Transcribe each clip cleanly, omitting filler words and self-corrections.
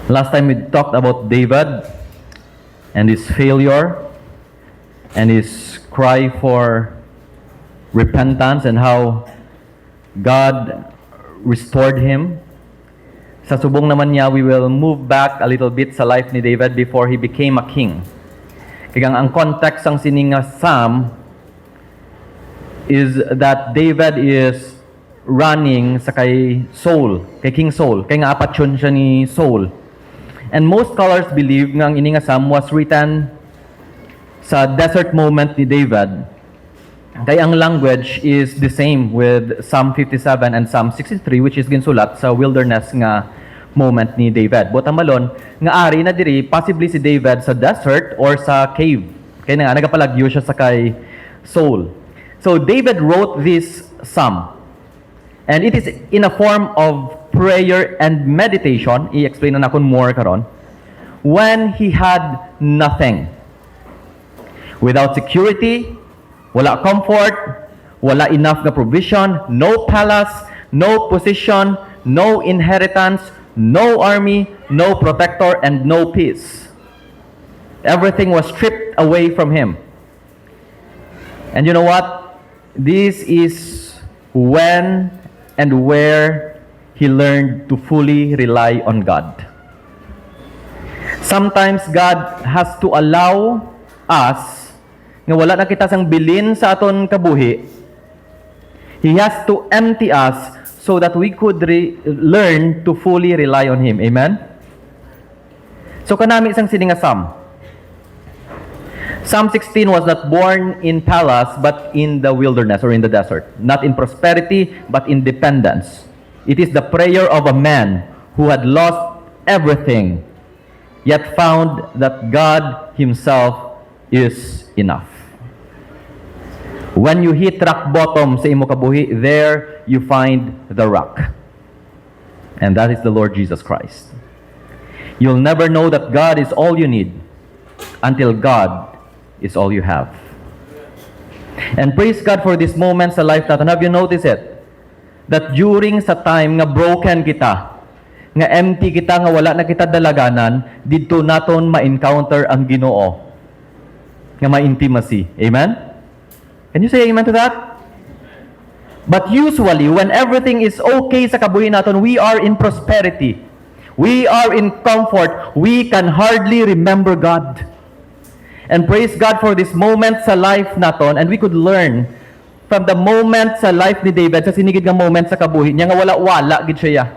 Last time we talked about David and his failure and his cry for repentance and how God restored him. Sa subong naman niya, we will move back a little bit sa life ni David before he became a king. Kaya ang context ng sininga Psalm is that David is running sa kay Saul, kay King Saul. Kaya nga apat yun siya ni Saul. And most scholars believe nga ang ininga Psalm was written sa desert moment ni David. Kaya ang language is the same with Psalm 57 and Psalm 63, which is ginsulat sa wilderness nga moment ni David. But ang malon, nga ari na diri, possibly si David sa desert or sa cave. Kaya nga, nagapalagyo siya sa kay Saul. So David wrote this psalm. And it is in a form of prayer and meditation, i-explain na nakon more karon, when he had nothing. Without security, wala comfort, wala enough na provision, no palace, no position, no inheritance, no army, no protector, and no peace. Everything was stripped away from him. And you know what? This is when and where he learned to fully rely on God. Sometimes God has to allow us nga wala na kita sang bilin sa aton kabuhi. He has to empty us so that we could learn to fully rely on Him. Amen? So kanami isang sininga Psalm. Psalm 16 was not born in palace but in the wilderness or in the desert. Not in prosperity but in dependence. It is the prayer of a man who had lost everything yet found that God Himself is enough. When you hit rock bottom sa imo kabuhi, there you find the rock. And that is the Lord Jesus Christ. You'll never know that God is all you need until God is all you have. And praise God for this moment sa life natin. Have you noticed it? That during sa time nga broken kita, nga empty kita, nga wala na kita dalaganan, dito naton ma-encounter ang Ginoo. Nga ma-intimacy. Amen? Can you say amen to that? But usually, when everything is okay sa kabuhi naton, we are in prosperity. We are in comfort. We can hardly remember God. And praise God for this moment sa life naton, and we could learn from the moment sa life ni David, sa sinigid nga moment sa kabuhi niya, nga wala-wala gid siya.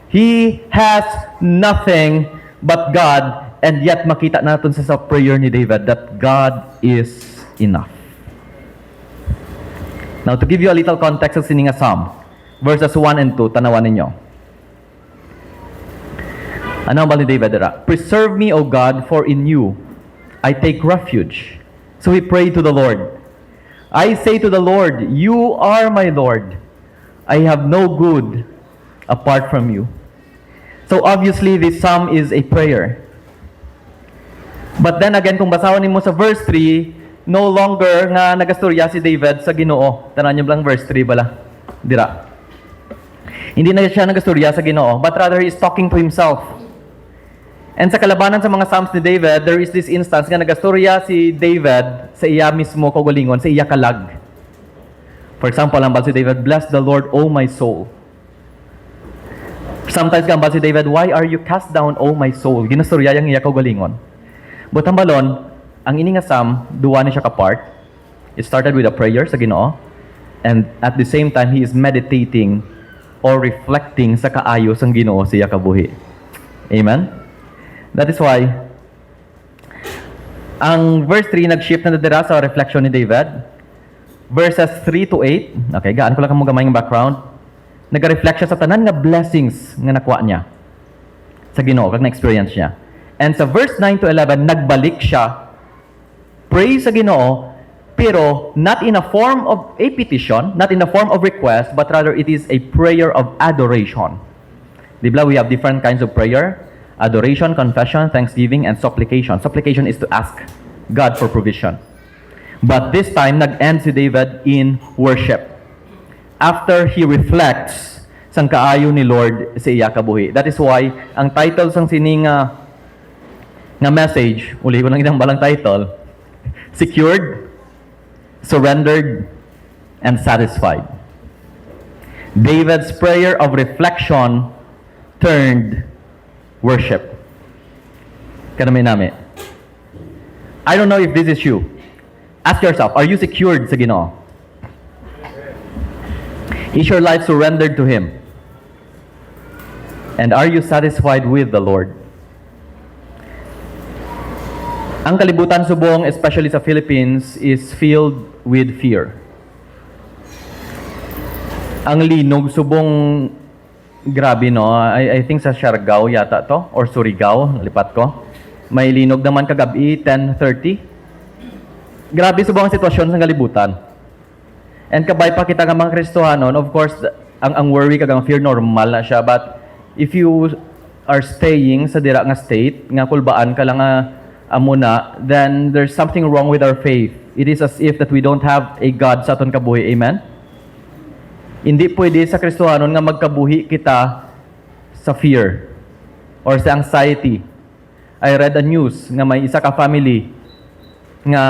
He has nothing but God, and yet makita natin sa prayer ni David that God is enough. Now, to give you a little context sa sininga Psalm, verses 1 and 2, tanawan ninyo. Ano ang bal ni David? Preserve me, O God, for in you I take refuge. So we pray to the Lord. I say to the Lord, you are my Lord. I have no good apart from you. So obviously, this psalm is a prayer. But then again, kung basahon mo sa verse 3, no longer nga nagastorya si David sa Ginoo. Tanan niyo lang verse 3 bala. Dira. Hindi na siya nagastorya sa Ginoo, but rather he is talking to himself. And sa kalabanan sa mga Psalms ni David, there is this instance nga nagastorya si David sa iya mismo kaugalingon, sa iya kalag. For example, ang bal si David, bless the Lord, O my soul. Sometimes ang bal si David, why are you cast down, O my soul? Ginastorya yung iya kaugalingon. But ang balon, ang ini nga Psalm, duwa ni siya ka-part. It started with a prayer sa Ginoo, and at the same time, he is meditating or reflecting sa kaayo sang Ginoo sa iya kabuhi. Amen? That is why, ang verse 3 nag-shift na dira sa reflection ni David. Verses 3 to 8, okay, gaan ko lang mo gamay ng background. Nag-reflect siya sa tanan nga blessings nga nakuha niya sa Ginoo, kag na-experience niya. And sa verse 9 to 11, nagbalik siya, pray sa Ginoo, pero not in a form of a petition, not in a form of request, but rather it is a prayer of adoration. Di ba, we have different kinds of prayer. Adoration, confession, thanksgiving, and supplication. Supplication is to ask God for provision. But this time, nag-end si David in worship. After he reflects sang kaayo ni Lord sa iya kabuhi. That is why ang title sang sini nga message, uli ko lang itang balang title, Secured, Surrendered, and Satisfied. David's prayer of reflection turned worship. Kanamay nami. I don't know if this is you. Ask yourself, are you secured sa Ginoo? Is your life surrendered to Him? And are you satisfied with the Lord? Ang kalibutan subong, especially sa Philippines, is filled with fear. Ang linog subong, grabe no, I think sa Siargao yata to, or Surigao, lipat ko. May linog naman kagabi, 10:30. Grabe subong ang sitwasyon sa kalibutan. And kabay pa kita nga mga Kristohanon, of course, ang worry kag ang fear normal na siya, but if you are staying sa dira nga state, nga kulbaan ka lang nga amuna, then there's something wrong with our faith. It is as if that we don't have a God sa aton kabuhi. Amen? Hindi pwede sa Kristohanon nga magkabuhi kita sa fear or sa anxiety. I read a news nga may isa ka family nga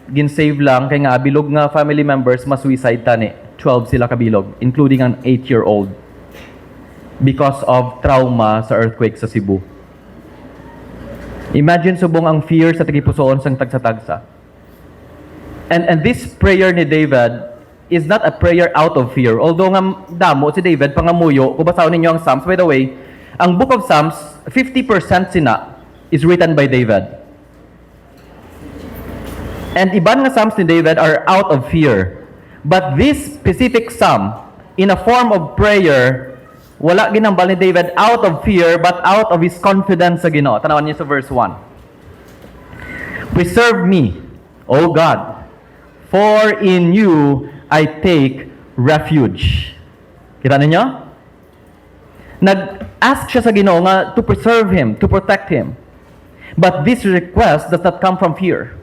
ginsave lang kay nga bilog nga family members ma-suicide tani. 12 sila kabilog, including an 8-year-old because of trauma sa earthquake sa Cebu. Imagine subong ang fear sa tagipusoon sang tagsa-tagsa. And this prayer ni David is not a prayer out of fear. Although nga damo si David pangamuyo, kung basahon ninyo ang Psalms, by the way, ang book of Psalms, 50% sina is written by David. And iban nga Psalms ni David are out of fear. But this specific Psalm, in a form of prayer, wala ginambal ni David out of fear, but out of his confidence sa Ginoo. Tanawan niyo sa verse 1. Preserve me, O God, for in you I take refuge. Kita ninyo? Nag-ask siya sa Ginoo nga to preserve him, to protect him. But this request does not come from fear.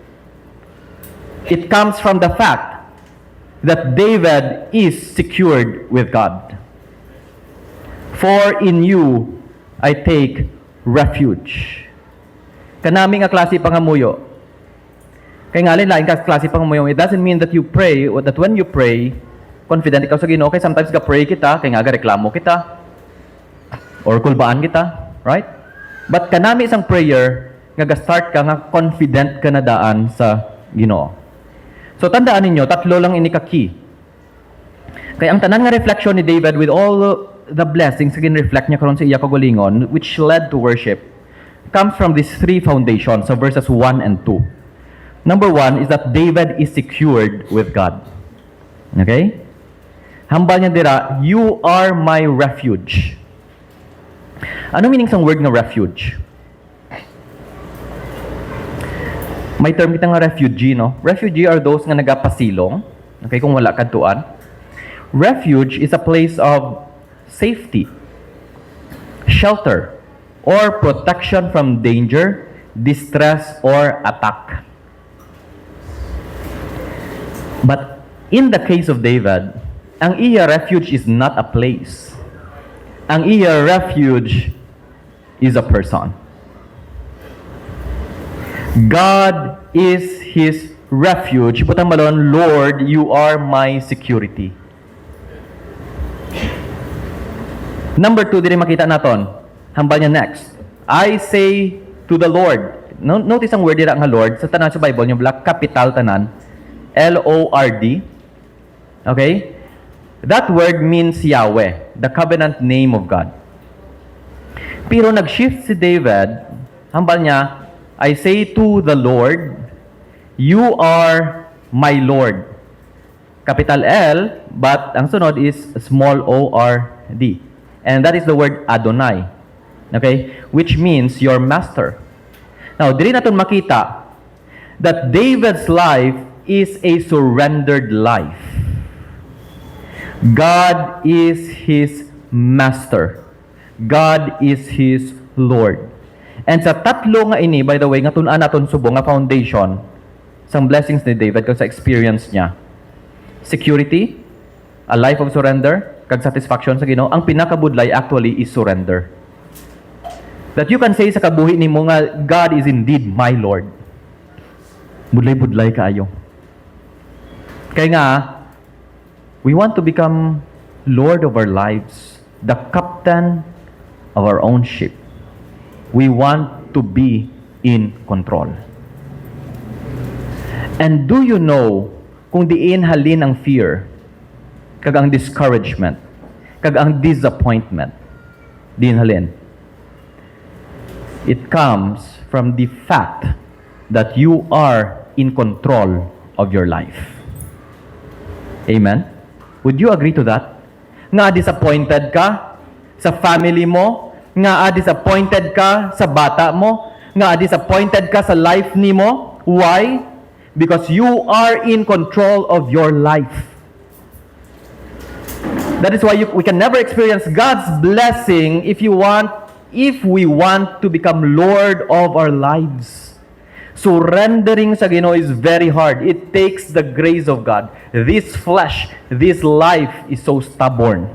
It comes from the fact that David is secured with God. For in you I take refuge. Kanami nga klase pangamuyo. Kay nga lain ka klase pangamuyo. It doesn't mean that you pray, or that when you pray, confident ikaw sa Ginoo. Kay sometimes ka pray kita, kay nga reklamo kita, or kulbaan kita, right? But kanami isang prayer nga ga-start ka nga confident ka na daan sa Ginoo. So tandaan ninyo, tatlo lang ini ka key. Kaya ang tanan nga reflection ni David with all the blessings again reflect niya karon sa iya kagalingon, which led to worship, comes from these three foundations, so verses 1 and 2. Number 1 is that David is secured with God. Okay? Hambal niya dira, you are my refuge. Ano meaning sang word nga refuge? May term kita nga refugee, no? Refugee are those nga nagapasilong. Okay, kung wala kadtuan. Refuge is a place of safety, shelter, or protection from danger, distress, or attack. But in the case of David, ang iya refuge is not a place. Ang iya refuge is a person. God is his refuge. Putang malon, Lord, you are my security. Number 2, dili makita naton. Hambal niya next. I say to the Lord. Notice ang word dira nga Lord sa tanan sa Bible, yung black capital tanan, L-O-R-D. Okay? That word means Yahweh, the covenant name of God. Pero nag-shift si David, hambal niya, I say to the Lord, you are my Lord. Capital L, but ang sunod is small O-R-D. And that is the word Adonai. Okay? Which means your master. Now, dili natin makita that David's life is a surrendered life. God is his master. God is his Lord. And sa tatlo nga ini, by the way, nga tun-an naton subong nga foundation sang blessings ni David kung sa experience niya. Security, a life of surrender, kag satisfaction sa Ginoo, ang pinakabudlay actually is surrender. That you can say sa kabuhi nimo nga, God is indeed my Lord. Budlay-budlay kaayo. Kaya nga, we want to become Lord of our lives, the captain of our own ship. We want to be in control. And do you know kung diin halin ang fear, kag ang discouragement, kag ang disappointment, diin halin? It comes from the fact that you are in control of your life. Amen? Would you agree to that? Nga disappointed ka sa family mo, nga disappointed ka sa bata mo, nga disappointed ka sa life nimo. Why? Because you are in control of your life. That is why we can never experience God's blessing if we want to become Lord of our lives. Surrendering sa Ginoo is very hard. It takes the grace of God. This flesh, this life is so stubborn.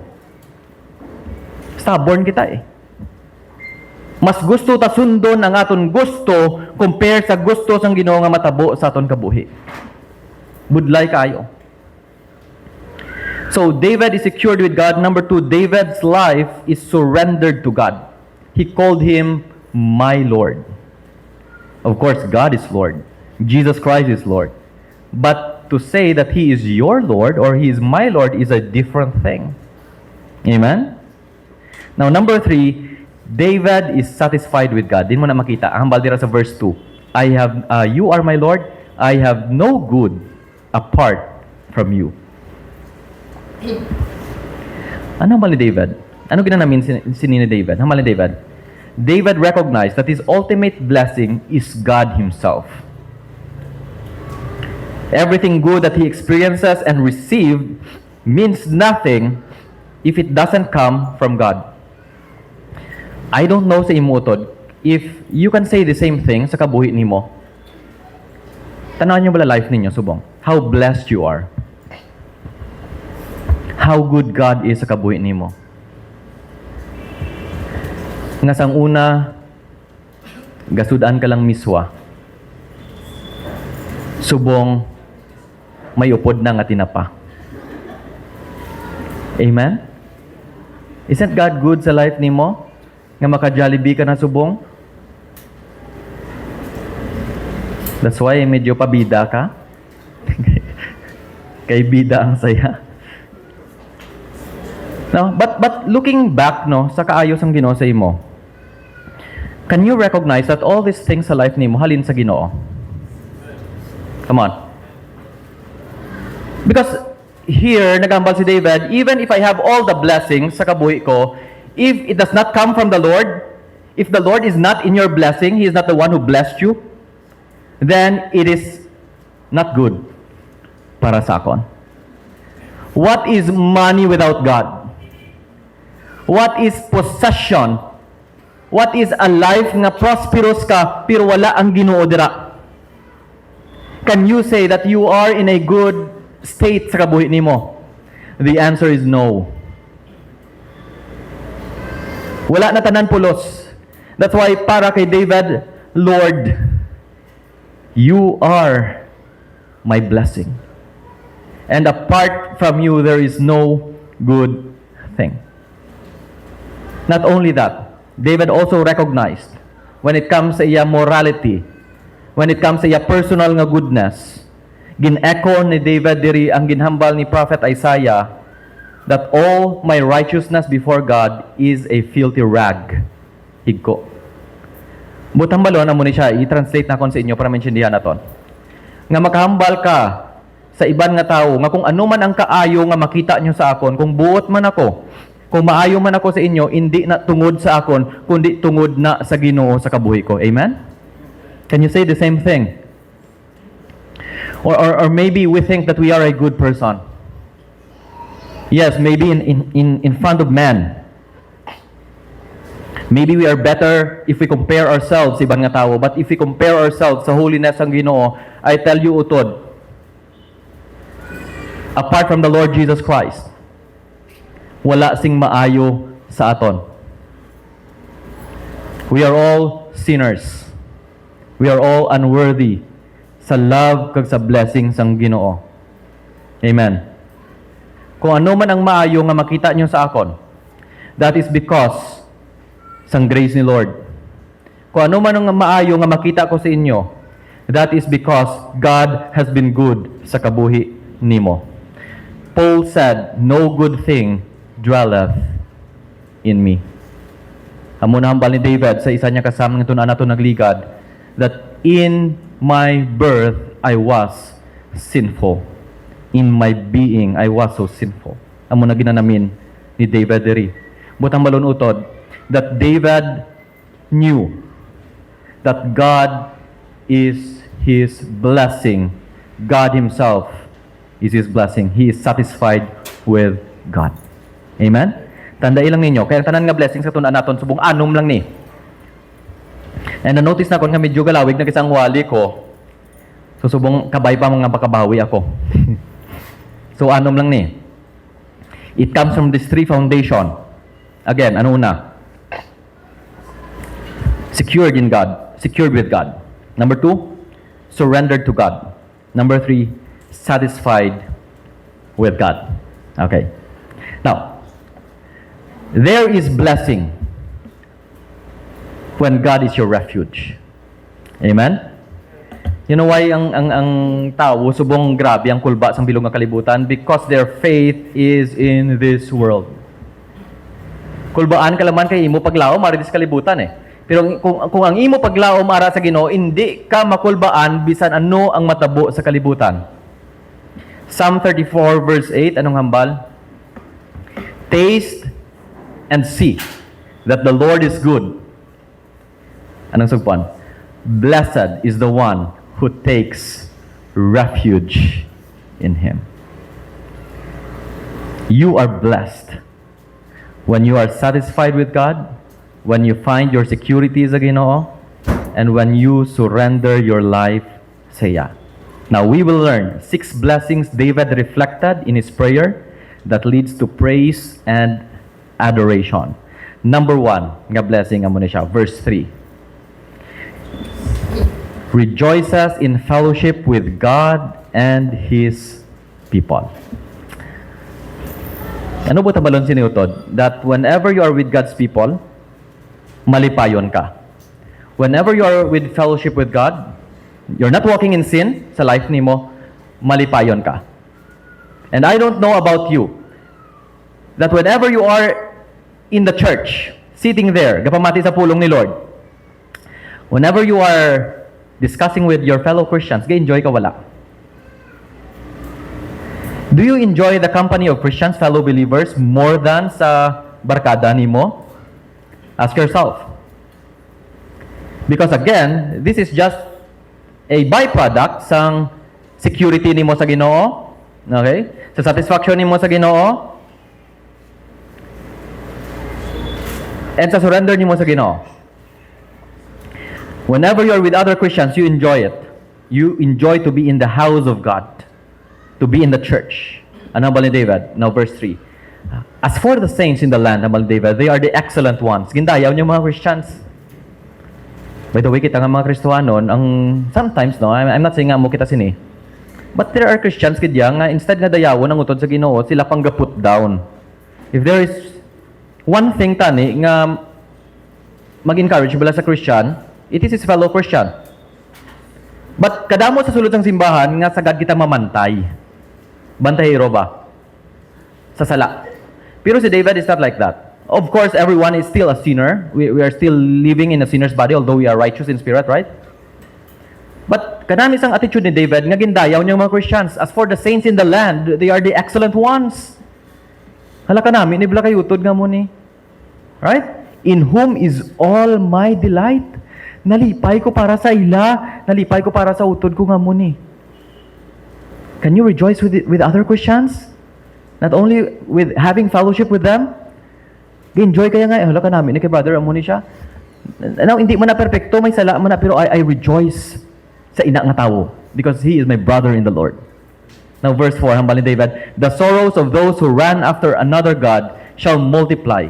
Stubborn kita eh. Mas gusto ta sundon ang aton gusto compare sa gusto sang Ginoo nga matabo sa aton kabuhi. Budlay kayo. So David is secured with God. Number 2, David's life is surrendered to God. He called him my Lord. Of course, God is Lord. Jesus Christ is Lord. But to say that He is your Lord or He is my Lord is a different thing. Amen? Now, number 3, David is satisfied with God. Din mo na makita. Ang hambal dira sa verse 2. You are my Lord. I have no good apart from you. Ano hambal ni David? Ano ginanamin ni David? Hambal ni David? David recognized that his ultimate blessing is God Himself. Everything good that he experiences and received means nothing if it doesn't come from God. I don't know sa imutod if you can say the same thing sa kabuhi nimo. Tanawan niyo bala life ninyo, subong. How blessed you are. How good God is sa kabuhi nimo. Nga sang una, gasudaan ka lang miswa. Subong, may upod na nga tinapa. Amen? Isn't God good sa life nimo? Nga maka-Jollibee ka na subong? That's why medyo pabida ka. Kay bida ang saya. No, but looking back no sa kaayos ang Ginoo sa imo. Can you recognize that all these things sa life nimo halin sa Ginoo? Come on. Because here nagambal si David, even if I have all the blessings sa kabuhi ko, if it does not come from the Lord, if the Lord is not in your blessing, He is not the one who blessed you, then it is not good para sa akon. What is money without God? What is possession? What is a life nga prosperous ka pero wala ang Ginoo dira? Can you say that you are in a good state sa kabuhi nimo? The answer is no. Wala na tanan pulos. That's why para kay David, Lord, you are my blessing. And apart from you, there is no good thing. Not only that, David also recognized when it comes sa iya morality, when it comes sa iya personal nga goodness, gin-echo ni David diri ang ginhambal ni Prophet Isaiah that all my righteousness before God is a filthy rag. Higko. Butang balon amo ni siya, i-translate na kon sa inyo para maintindihan naton. Nga makahambal ka sa iban nga tao, nga kung ano man ang kaayo nga makita nyo sa akon, kung buot man ako, kung maayo man ako sa inyo, hindi na tungod sa akon, kundi tungod na sa Ginoo sa kabuhi ko. Amen? Can you say the same thing? Or maybe we think that we are a good person. Yes, maybe in front of man. Maybe we are better if we compare ourselves sa ibang nga tao. But if we compare ourselves sa holiness ng Ginoo, I tell you utod, apart from the Lord Jesus Christ, Wala sing maayo sa aton. We are all sinners. We are all unworthy sa love kag sa blessing sang Ginoo. Amen. Kung ano man ang maayo nga makita nyo sa akon, that is because sang grace ni Lord. Kung ano man ang maayo nga makita ko sa inyo, that is because God has been good sa kabuhi nimo. Paul said, "No good thing dwelleth in me." Amo na hambal ni David sa isa niya kasama ng tunan nato nagligad, that in my birth I was sinful. In my being I was so sinful. Amo na ginanamin ni David diri. Butang malunutod that David knew that God is his blessing. God himself is his blessing. He is satisfied with God. Amen? Tandai lang ninyo, kaya tanan nga blessing sa tunan naton subong anom lang ni. And na-notice na ko nga medyo galawig na kisang wali ko. So subong kabay pa mga bakabawi ako. So anom lang ni. It comes from these three foundation. Again, ano una? Secured in God. Secured with God. Number 2, surrendered to God. Number 3, satisfied with God. Okay. Now, there is blessing when God is your refuge. Amen? You know why ang tao subong grabe ang kulba sang bilog nga kalibutan? Because their faith is in this world. Kulbaan ka laman kay imo paglao mari dis kalibutan eh. Pero kung ang imo paglao mara sa Ginoo, hindi ka makulbaan bisan ano ang matabo sa kalibutan. Psalm 34 verse 8, anong hambal? Taste and see that the Lord is good. Anong sugpuan? Blessed is the one who takes refuge in Him. You are blessed when you are satisfied with God, when you find your security sa Ginoo, and when you surrender your life sa iya. Now, we will learn 6 blessings David reflected in his prayer that leads to praise and adoration. Number 1, nga blessing amo ni siya, verse 3. Rejoices in fellowship with God and His people. Ano po tabalon siniutod? That whenever you are with God's people, malipayon ka. Whenever you are with fellowship with God, you're not walking in sin sa life nimo, malipayon ka. And I don't know about you, that whenever you are in the church, sitting there, gapamati sa pulong ni Lord, whenever you are discussing with your fellow Christians, ga-enjoy ka wala? Do you enjoy the company of Christians, fellow believers, more than sa barkada nimo? Ask yourself. Because again, this is just a byproduct sang security nimo sa Ginoo, okay? Sa satisfaction nimo sa Ginoo, and sa surrender nimo sa Ginoo. Whenever you are with other Christians, you enjoy it. You enjoy to be in the house of God, to be in the church. Ano ba ni David? Now verse 3. As for the saints in the land, Amal David, they are the excellent ones. Gindayaw niyo mga Christians. By the way, kita nga mga Kristohanon, ang sometimes, no, I'm not saying nga mo kita sini, but there are Christians kidya nga instead nga dayawon ang utod sa Ginoo, sila pang put down. If there is one thing tani nga mag-encourage bala sa Christian, it is his fellow Christian. But kadamo sa sulod ng simbahan nga sagad kita mamantay. Bantayero ba? Sa sala. Pero si David is not like that. Of course, everyone is still a sinner. We are still living in a sinner's body, although we are righteous in spirit, right? But kanami sang attitude ni David nga gindayaw niya mga Christians. As for the saints in the land, they are the excellent ones. Hala ka namin, ibla kayo utod nga mo ni. Right? In whom is all my delight. Nalipay ko para sa ila. Nalipay ko para sa utod ko nga mo ni. Can you rejoice with other Christians? Not only with having fellowship with them. Enjoy kaya nga, hala ka namin, ni kay brother, amo ni siya. Now, hindi man na perfecto, may sala man na, pero I rejoice sa ina nga tao because he is my brother in the Lord. Now, verse 4, hambal ni David, the sorrows of those who ran after another God shall multiply.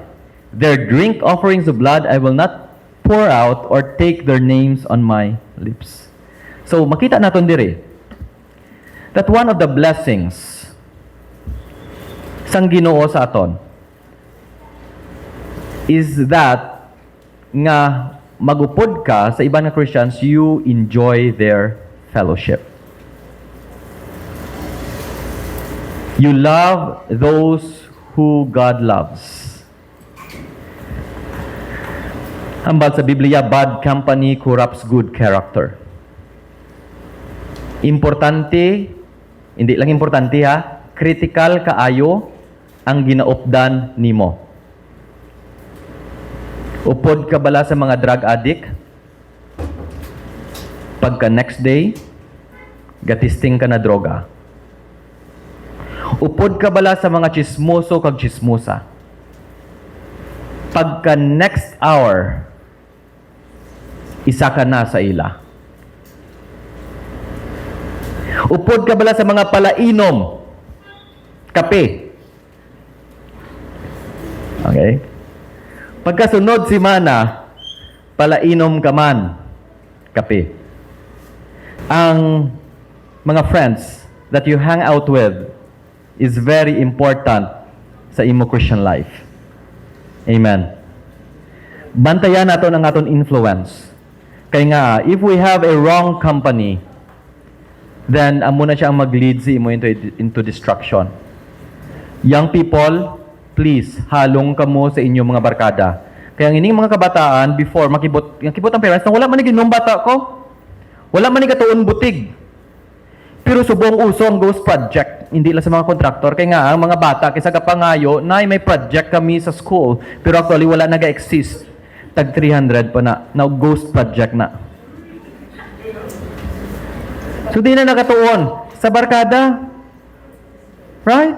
Their drink offerings of blood I will not pour out or take their names on my lips. So, makita naton dire that one of the blessings sang Ginoo sa aton is that nga magupod ka sa iban nga Christians, you enjoy their fellowship. You love those who God loves. Hambal sa Biblia, bad company corrupts good character. Importante, hindi lang importante ha, critical kaayo ang ginaupdan nimo. Upod ka bala sa mga drug addict, pagka next day, gatisting ka na droga. Upod ka bala sa mga chismoso kag chismosa. Pagka next hour, isa ka na sa ila. Upod ka bala sa mga palainom, kape. Okay? Pagkasunod si mana, palainom ka man, kape. Ang mga friends that you hang out with is very important sa imo Christian life. Amen. Bantayan nato ang aton influence. Kaya nga, if we have a wrong company, then amo na siya ang mag-lead sa imo into destruction. Young people, please, halong kamo sa inyong mga barkada. Kaya ang ining mga kabataan, before, makibot ang parents, na wala man ni ginom bata ko, wala man ni katuon butig. Pero subong uso ang Ghost Project, hindi lang sa mga kontraktor. Kaya nga, ang mga bata, kaysa kapangayo, na may project kami sa school, pero actually wala nag-exist. Tag 300 pa na. Now, Ghost Project na. So, di na nakatuon sa barkada. Right?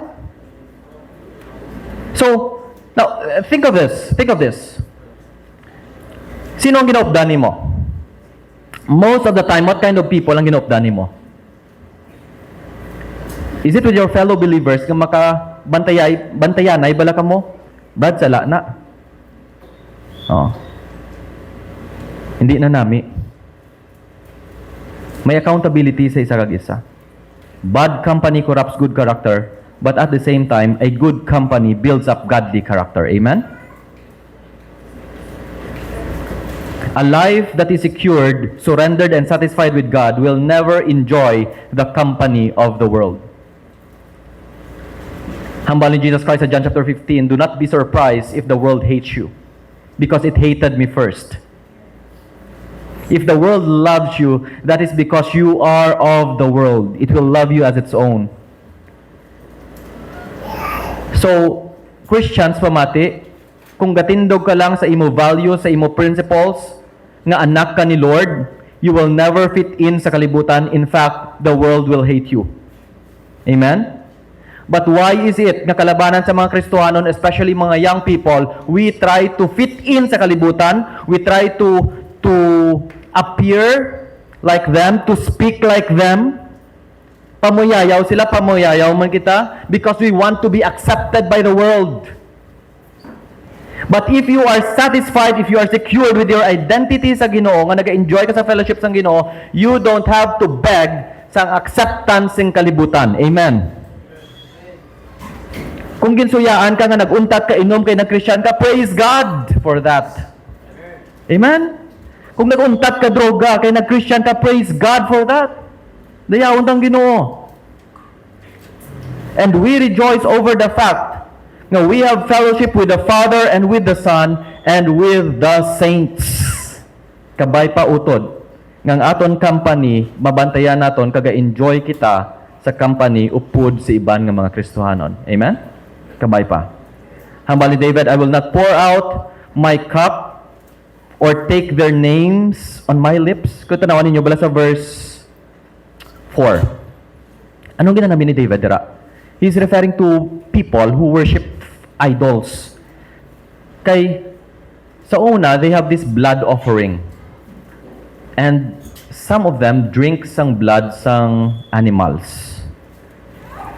So, now, think of this. Think of this. Sino ang ginaupdan mo? Most of the time, what kind of people ang ginaupdan mo? Is it with your fellow believers nga bantayan ay bala ka mo? Bad sala na. Oh. Hindi na nami. May accountability sa isa kag isa. Bad company corrupts good character, but at the same time, a good company builds up godly character. Amen? A life that is secured, surrendered, and satisfied with God will never enjoy the company of the world. Hambal ni Jesus Christ sa John chapter 15, do not be surprised if the world hates you, because it hated me first. If the world loves you, that is because you are of the world. It will love you as its own. So, Christians pamati, kung gatindog ka lang sa imo values, sa imo principles, nga anak ka ni Lord, you will never fit in sa kalibutan. In fact, the world will hate you. Amen? But why is it na kalabanan sa mga Kristohanon, especially mga young people, we try to fit in sa kalibutan, we try to appear like them, to speak like them. Pamuyayaw sila, pamuyayaw man kita, because we want to be accepted by the world. But if you are satisfied, if you are secured with your identity sa Ginoo, nga nag-enjoy ka sa fellowship sa Ginoo, you don't have to beg sa acceptance ng kalibutan. Amen. Kung ginsuyaan ka nga naguntat ka, inom kay nag-Christian ka, praise God for that. Amen? Kung naguntat ka droga, kay nag-Christian ka, praise God for that. Dayawon tang Ginoo. And we rejoice over the fact na we have fellowship with the Father and with the Son and with the saints. Kabay pa utod. Ngang aton company, mabantayan naton, kaga-enjoy kita sa company upod sa iban nga mga Kristohanon. Amen? Kabay pa. Hambal ni David, I will not pour out my cup or take their names on my lips. Kung tanawan ninyo, bala sa verse 4. Anong ginanabi ni David dira? He's referring to people who worship idols. Kay, sa una, they have this blood offering. And some of them drink sang blood sang animals.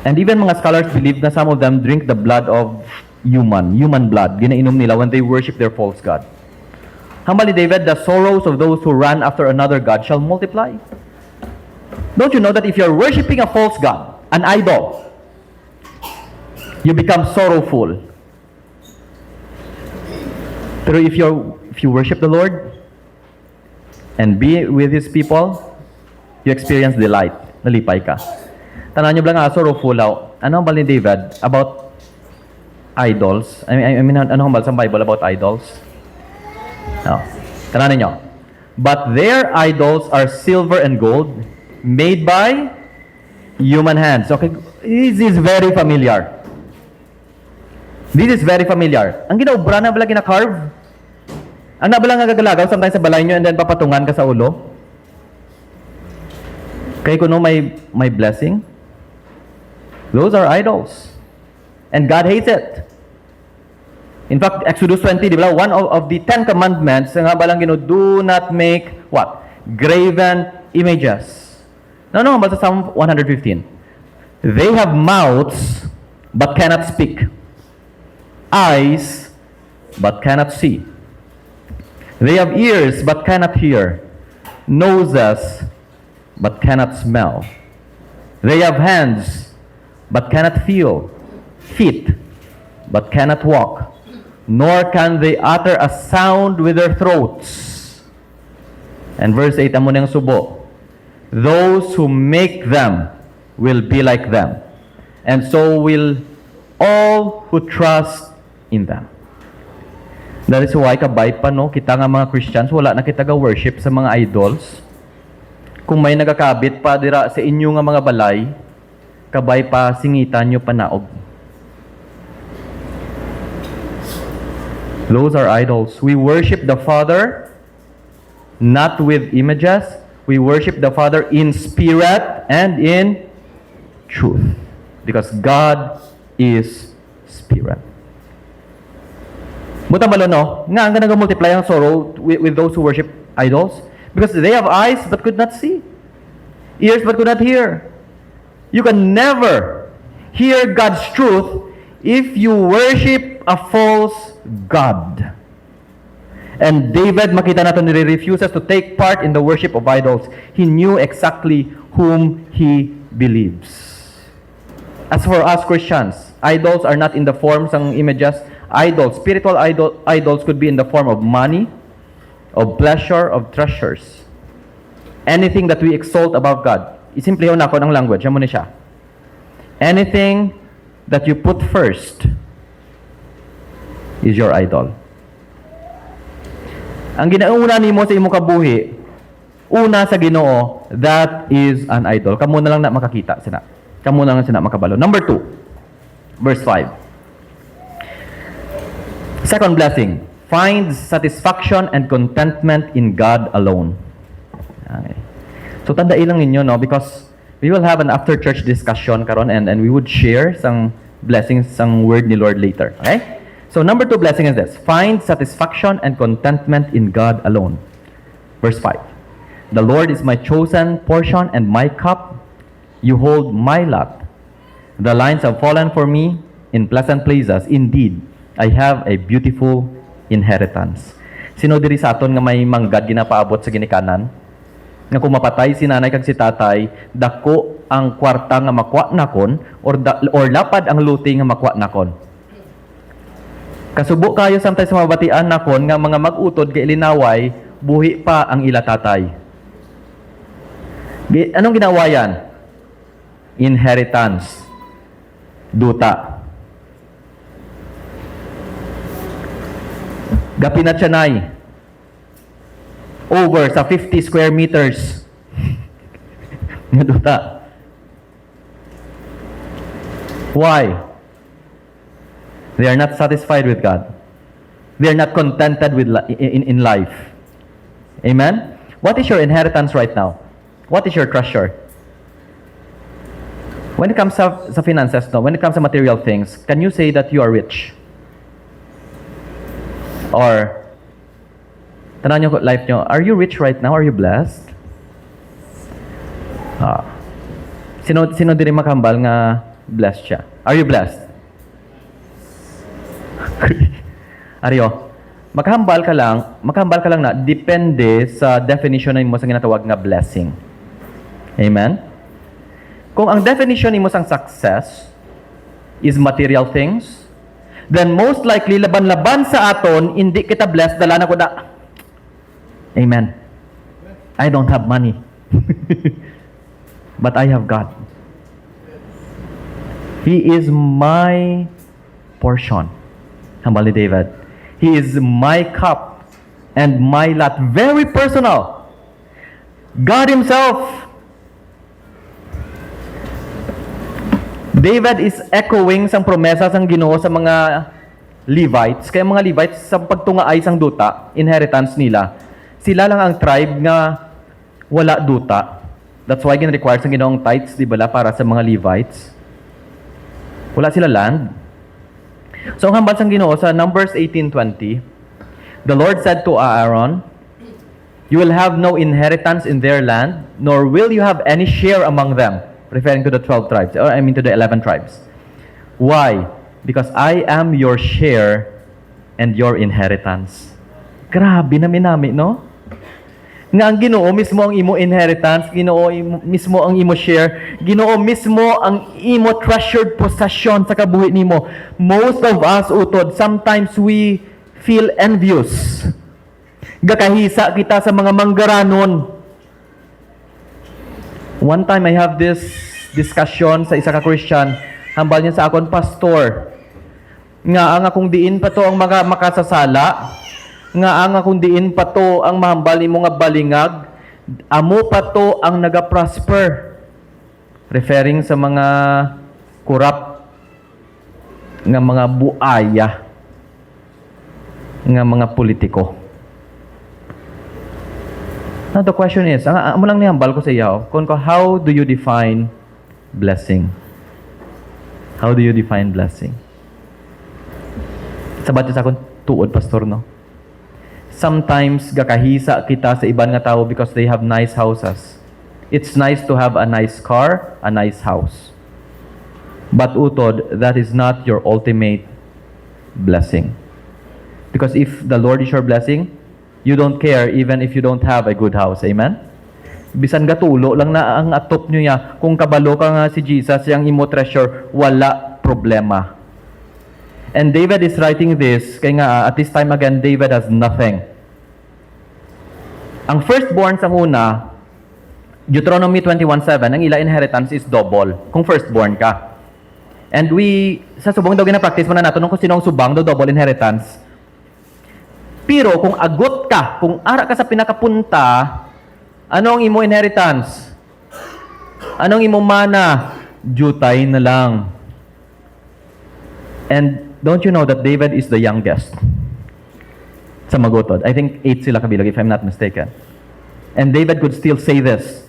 And even mga scholars believe na some of them drink the blood of human blood. Ginainom nila when they worship their false god. Hambal ni David, the sorrows of those who run after another god shall multiply. Don't you know that if you're worshiping a false god, an idol, you become sorrowful. Pero if you worship the Lord and be with His people, you experience delight. Nalipay ka. Tanan nyo lang sorrowful out. Ano ang bal ni David about idols? I mean, ano ang bal sa Bible about idols? No. Tanan ninyo. But their idols are silver and gold, made by human hands. Okay, this is very familiar. This is very familiar. Ang ginaubra na bala gina-carve? Ang nabala nga gagalagaw sometimes sa balay nyo and then papatungan ka sa ulo? Kaya kuno may blessing? Those are idols. And God hates it. In fact, Exodus 20, di ba? One of the 10 commandments, nga balang do not make what? Graven images. No, sa Psalm 115. They have mouths, but cannot speak. Eyes, but cannot see. They have ears, but cannot hear. Noses, but cannot smell. They have hands, but cannot feel. Feet, but cannot walk. Nor can they utter a sound with their throats. And verse 8, amo nang subo. Those who make them will be like them. And so will all who trust in them. That is why kabay pa no, kita nga mga Christians, wala na kita ga-worship sa mga idols. Kung may nagakabit pa dira sa inyo nga mga balay, kabay pa singitan nyo panaog. Those are idols. We worship the Father not with images. We worship the Father in spirit and in truth. Because God is spirit. Buta malo no, nga ang nag-multiply ang sorrow with those who worship idols because they have eyes but could not see, ears but could not hear. You can never hear God's truth if you worship a false god. And David, makita natin, he refuses to take part in the worship of idols. He knew exactly whom he believes. As for us Christians, idols are not in the forms ng images. Idols, spiritual idols could be in the form of money, of pleasure, of treasures. Anything that we exalt above God. Isimpliho na ako ng language. Yan mo ni siya. Anything that you put first is your idol. Ang ginauna nimo sa imong kabuhi, una sa Ginoo, that is an idol. Kamo na lang na makakita sina. Kamo na lang sina makabalo. Number 2, verse 5. Second blessing, finds satisfaction and contentment in God alone. Okay. So tandaan lang ninyo no, because we will have an after church discussion karon and we would share some blessings, some word ni Lord later. Okay? So number 2 blessing is this, find satisfaction and contentment in God alone. Verse 5. The Lord is my chosen portion and my cup. You hold my lot. The lines have fallen for me in pleasant places. Indeed, I have a beautiful inheritance. Sino diri sa aton nga may manggad ginapaabot sa ginikanan? Nga kung mapatay si nanay kag si tatay, dako ang kwarta nga makwa nakon or lapad ang luti nga makwa nakon. Kasubo kayo samtay sa mabatian nakon nga mga mag-utod kay linaway, buhi pa ang ila tatay. Anong ginawa yan? Inheritance. Duta. Gapinat siya nay. Over sa 50 square meters. Nga duta. Why? They are not satisfied with God. They are not contented with in life. Amen? What is your inheritance right now? What is your treasure? When it comes sa finances, no? When it comes to material things, can you say that you are rich? Or, tanan nyo life nyo, are you rich right now? Are you blessed? Sino diri makambal nga blessed siya? Are you blessed? Ariyo, makahambal ka lang na depende sa definition na mo sa ginatawag nga blessing. Amen? Kung ang definition mo sang success is material things, then most likely laban-laban sa aton hindi kita blessed dala na ko da. Amen. I don't have money. But I have God. He is my portion. Hambal ni David. He is my cup and my lot. Very personal. God Himself. David is echoing sang promesa sang Ginoo sa mga Levites. Kaya mga Levites, sa pagtungaay sang duta, inheritance nila, sila lang ang tribe nga wala duta. That's why gin-require sang Ginoong tithes, di ba, para sa mga Levites. Wala sila land. So, ang hambal sang Ginoo sa Numbers 18:20, the Lord said to Aaron, "You will have no inheritance in their land, nor will you have any share among them." Referring to the 12 tribes, or to the 11 tribes. Why? Because I am your share and your inheritance. Grabe na minami, no? Nga ang Ginoo mismo ang imo inheritance, Ginoo mismo ang imo share, Ginoo mismo ang imo treasured possession sa kabuhi nimo. Most of us, utod, sometimes we feel envious. Gakahisa kita sa mga manggaranon. One time I have this discussion sa isa ka Christian, hambal niya sa akon, pastor, nga ang akong diin pa to ang makasasala, nga ang akong diin pa to ang mahambal nimo nga balingag, amo pa to ang naga-prosper. Referring sa mga kurap nga mga buaya, nga mga politiko. Now the question is, amo lang nihambal ko sa iyo, how do you define blessing? How do you define blessing? Sabat sa akong tuod, pastor, no? Sometimes gakahisa kita sa iban nga tao because they have nice houses. It's nice to have a nice car, a nice house. But utod, that is not your ultimate blessing. Because if the Lord is your blessing, you don't care even if you don't have a good house. Amen? Bisan gatulo lang na ang atop nyo niya. Kung kabalo ka nga si Jesus, yung imo treasure, wala problema. And David is writing this, kaya nga at this time again, David has nothing. Ang firstborn sa una, Deuteronomy 21:7, ang ila inheritance is double. Kung firstborn ka. And sa subong daw gina-practice mo na nato kung sinong subang daw double inheritance. Pero kung agot ka, kung ara ka sa pinakapunta, anong imo inheritance? Anong imo mana? Jutay na lang. And don't you know that David is the youngest? Sa magutod. I think 8 sila kabilang if I'm not mistaken. And David could still say this.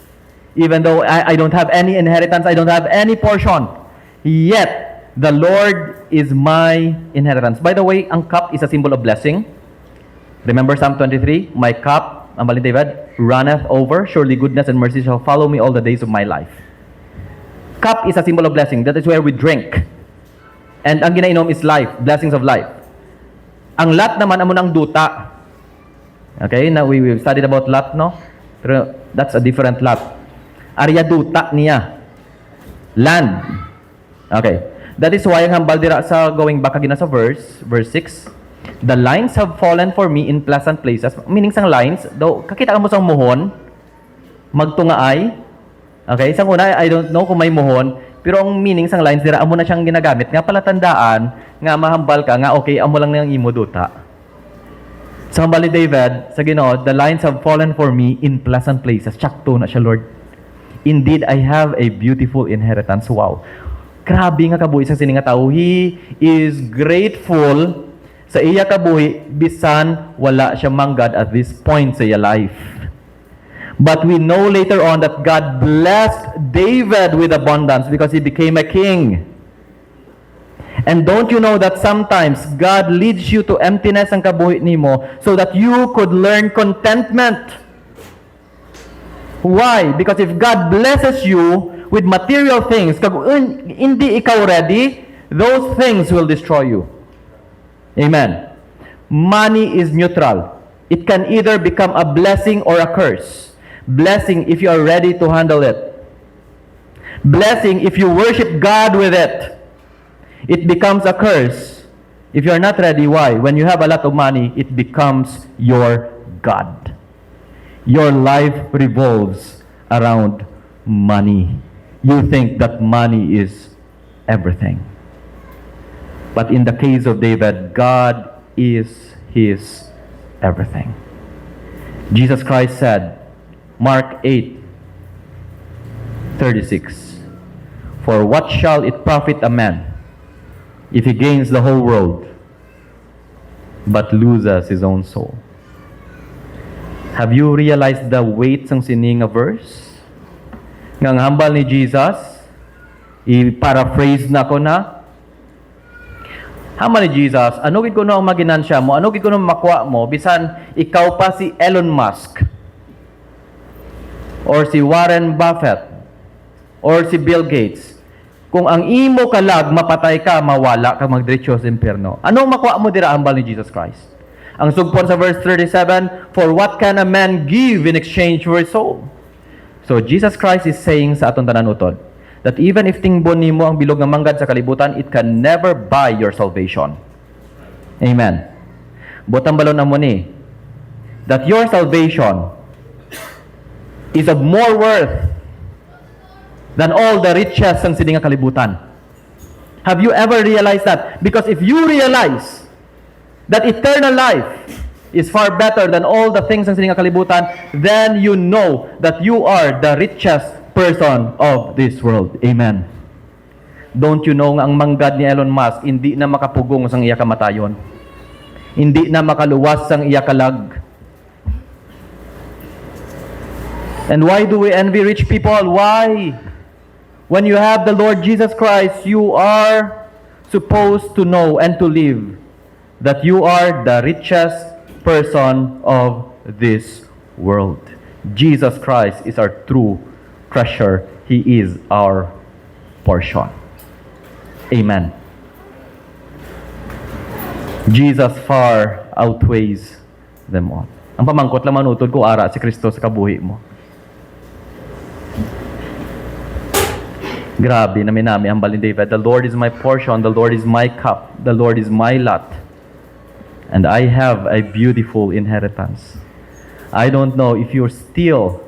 Even though I don't have any inheritance, I don't have any portion. Yet, the Lord is my inheritance. By the way, ang cup is a symbol of blessing. Remember Psalm 23? My cup, ang balin David, runneth over. Surely goodness and mercy shall follow me all the days of my life. Cup is a symbol of blessing. That is where we drink. And ang ginainom is life, blessings of life. Ang lot naman, amo ng duta. Okay, now we studied about lot, no? Pero that's a different lot. Arya duta niya. Land. Okay. That is why ang hambal dira sa going back again sa verse 6. The lines have fallen for me in pleasant places. Meaning sang lines, daw kakita ka mo sang muhon, magtungaay. Okay, sang una, I don't know kung may muhon, pero ang meaning sang lines dira amo na siyang ginagamit nga pala tandaan nga mahambal ka nga okay amo lang nang imo duta. Sa hambal ni David sa Ginoo, the lines have fallen for me in pleasant places. Sakto na siya, Lord. Indeed, I have a beautiful inheritance. Wow. Grabe nga kabuhi sa sini nga tao. He is grateful sa iya kabuhi bisan wala siya manggad at this point sa iya life. But we know later on that God blessed David with abundance because he became a king. And don't you know that sometimes God leads you to emptiness ang kabuhi nimo so that you could learn contentment. Why? Because if God blesses you with material things, kag hindi ikaw ready, those things will destroy you. Amen. Money is neutral. It can either become a blessing or a curse. Blessing if you are ready to handle it. Blessing if you worship God with it. It becomes a curse if you are not ready. Why? When you have a lot of money, it becomes your God. Your life revolves around money. You think that money is everything. But in the case of David, God is his everything. Jesus Christ said, Mark 8:36, "For what shall it profit a man if he gains the whole world, but loses his own soul?" Have you realized the weight ng sining verse? Ngang hambal ni Jesus, i-paraphrase na ko na, hambal ni Jesus, ano gid ko na ang maginansya mo, ano gid ko na makuha mo, bisan ikaw pa si Elon Musk, or si Warren Buffett, or si Bill Gates. Kung ang imo kalag, mapatay ka, mawala ka, magdiretso sa impyerno. Anong makuha mo dira hambal ni Jesus Christ? Ang sugpon sa verse 37, "For what can a man give in exchange for his soul?" So Jesus Christ is saying sa atong tanan utod that even if tingbon nimo ang bilog nga manggad sa kalibutan, it can never buy your salvation. Amen. Butang balon na mo ni that your salvation is of more worth than all the riches ng sining nga kalibutan. Have you ever realized that? Because if you realize that eternal life is far better than all the things ng sining nga kalibutan, then you know that you are the richest person of this world. Amen. Don't you know nga ang manggad ni Elon Musk hindi na makapugong sang iya kamatayon. Hindi na makaluwas sang iya kalag. And why do we envy rich people? Why? When you have the Lord Jesus Christ, you are supposed to know and to live that you are the richest person of this world. Jesus Christ is our true treasure. He is our portion. Amen. Jesus far outweighs them all. Ang pamangkot laman utod ko ara si Kristo sa kabuhi mo. Grabe na minami ang balin David. The Lord is my portion, the Lord is my cup, the Lord is my lot. And I have a beautiful inheritance. I don't know if you still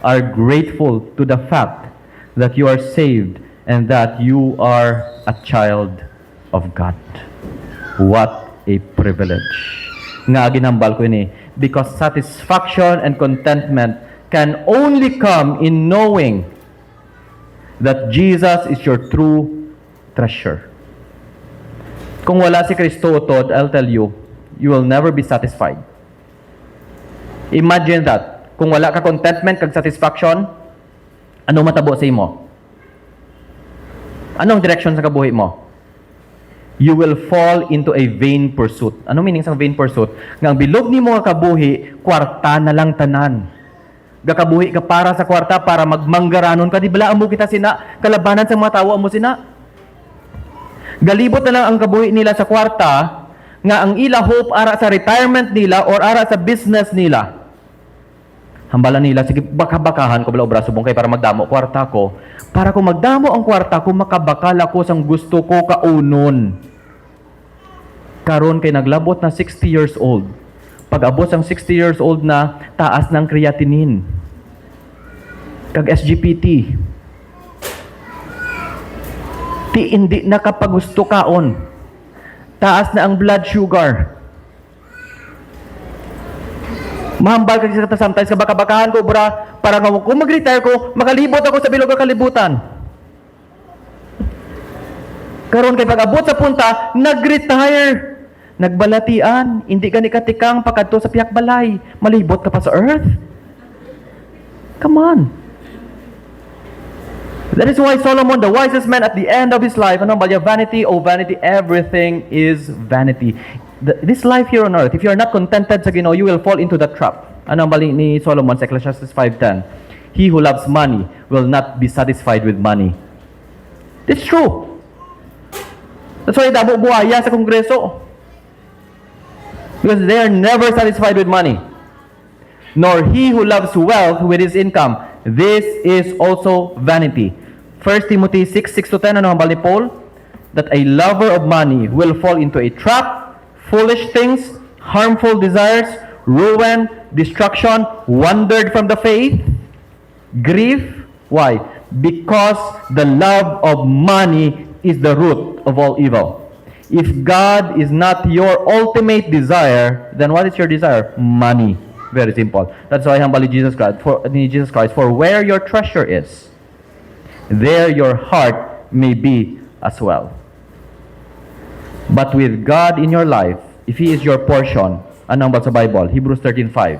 are grateful to the fact that you are saved and that you are a child of God. What a privilege. Nga ginambal ko ini, because satisfaction and contentment can only come in knowing that Jesus is your true treasure. Kung wala si Kristo utod, I'll tell you, you will never be satisfied. Imagine that. Kung wala ka contentment kag satisfaction, anong matabo sa imo? Anong direction sa kabuhi mo? You will fall into a vain pursuit. Anong meaning sa vain pursuit? Nga bilog ni mo nga kabuhi, kwarta na lang tanan. Gakabuhi ka para sa kwarta, para magmanggaranon ka. Di bala mo kita sina, kalabanan sa mga tawa mo sina. Galibot na lang ang kabuhi nila sa kwarta, nga ang ila hope ara sa retirement nila or ara sa business nila. Hambalan nila, sige, baka-bakahan ko bala obraso bong kay para magdamo kwarta ko. Para kung magdamo ang kwarta ko, makabakal ako sang gusto ko kaunon. Karon kay naglabot na 60 years old. Pag abot ang 60 years old na, taas ng creatinine. Kag SGPT. Hindi na kapagusto kaon. Taas na ang blood sugar. Mahambal kasi sometimes kabaka-bakahan ko, bra, para kung mag-retire ko, makalibot ako sa bilog ng kalibutan. Karon kay pag-abot sa punta, nag-retire. Nagbalatian, hindi ka ni katikang pagkadto sa piyak balay. Malibot ka pa sa earth. Come on. That is why Solomon, the wisest man at the end of his life, ano ba yung vanity, oh vanity, everything is vanity. This life here on earth, if you are not contented sa Ginoo, you will fall into that trap. Ano ang bali ni Solomon sa Ecclesiastes 5:10? He who loves money will not be satisfied with money. It's true. That's why damo buhaya sa kongreso. Because they are never satisfied with money. Nor he who loves wealth with his income. This is also vanity. 1 Timothy 6:6-10, ano hambal ni Paul? That a lover of money will fall into a trap, foolish things, harmful desires, ruin, destruction, wandered from the faith, grief. Why? Because the love of money is the root of all evil. If God is not your ultimate desire, then what is your desire? Money. Very simple. That's why humble Jesus Christ. For where your treasure is, there your heart may be as well. But with God in your life, if He is your portion, anong ba sa Bible? Hebrews 13:5.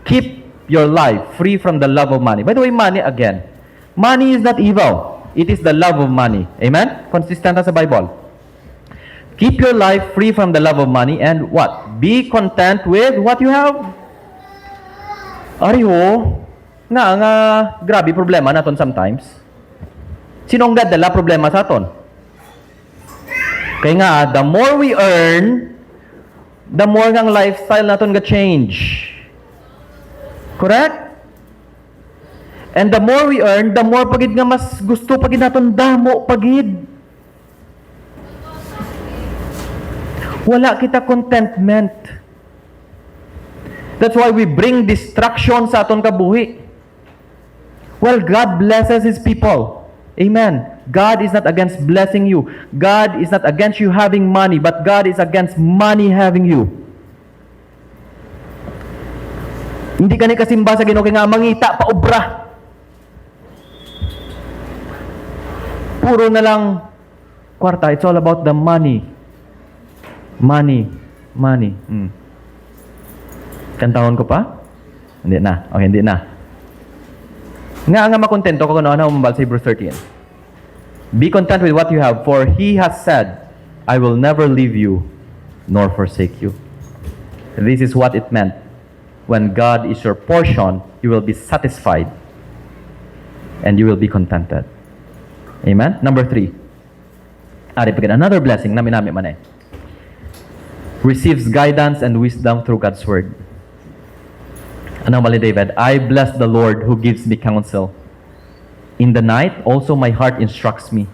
Keep your life free from the love of money. By the way, money again. Money is not evil. It is the love of money. Amen? Consistent na sa Bible. Keep your life free from the love of money and what? Be content with what you have. Ariho, nga grabe problema naton sometimes. Sinong dala problema sa aton? Kaya nga, the more we earn, the more nga lifestyle naton ga change. Correct? And the more we earn, the more pagid nga mas gusto pagid naton damo pagid. Wala kita contentment. That's why we bring distraction sa aton kabuhi. Well, God blesses His people. Amen. God is not against blessing you. God is not against you having money, but God is against money having you. Hindi ka ni kasimba sa Ginoo kay nga mangita pa obra. Puro na lang kwarta. It's all about the money. Money. Kantahon ko pa? Hindi na. Okay, hindi na. Nga makontento ko kuno na umabal sa Hebrews 13. Be content with what you have, for He has said, I will never leave you nor forsake you. This is what it meant. When God is your portion, you will be satisfied and you will be contented. Amen? Number 3. Another blessing, nami-nami man eh. Receives guidance and wisdom through God's Word. Anong mali David? I bless the Lord who gives me counsel. In the night, also my heart instructs me.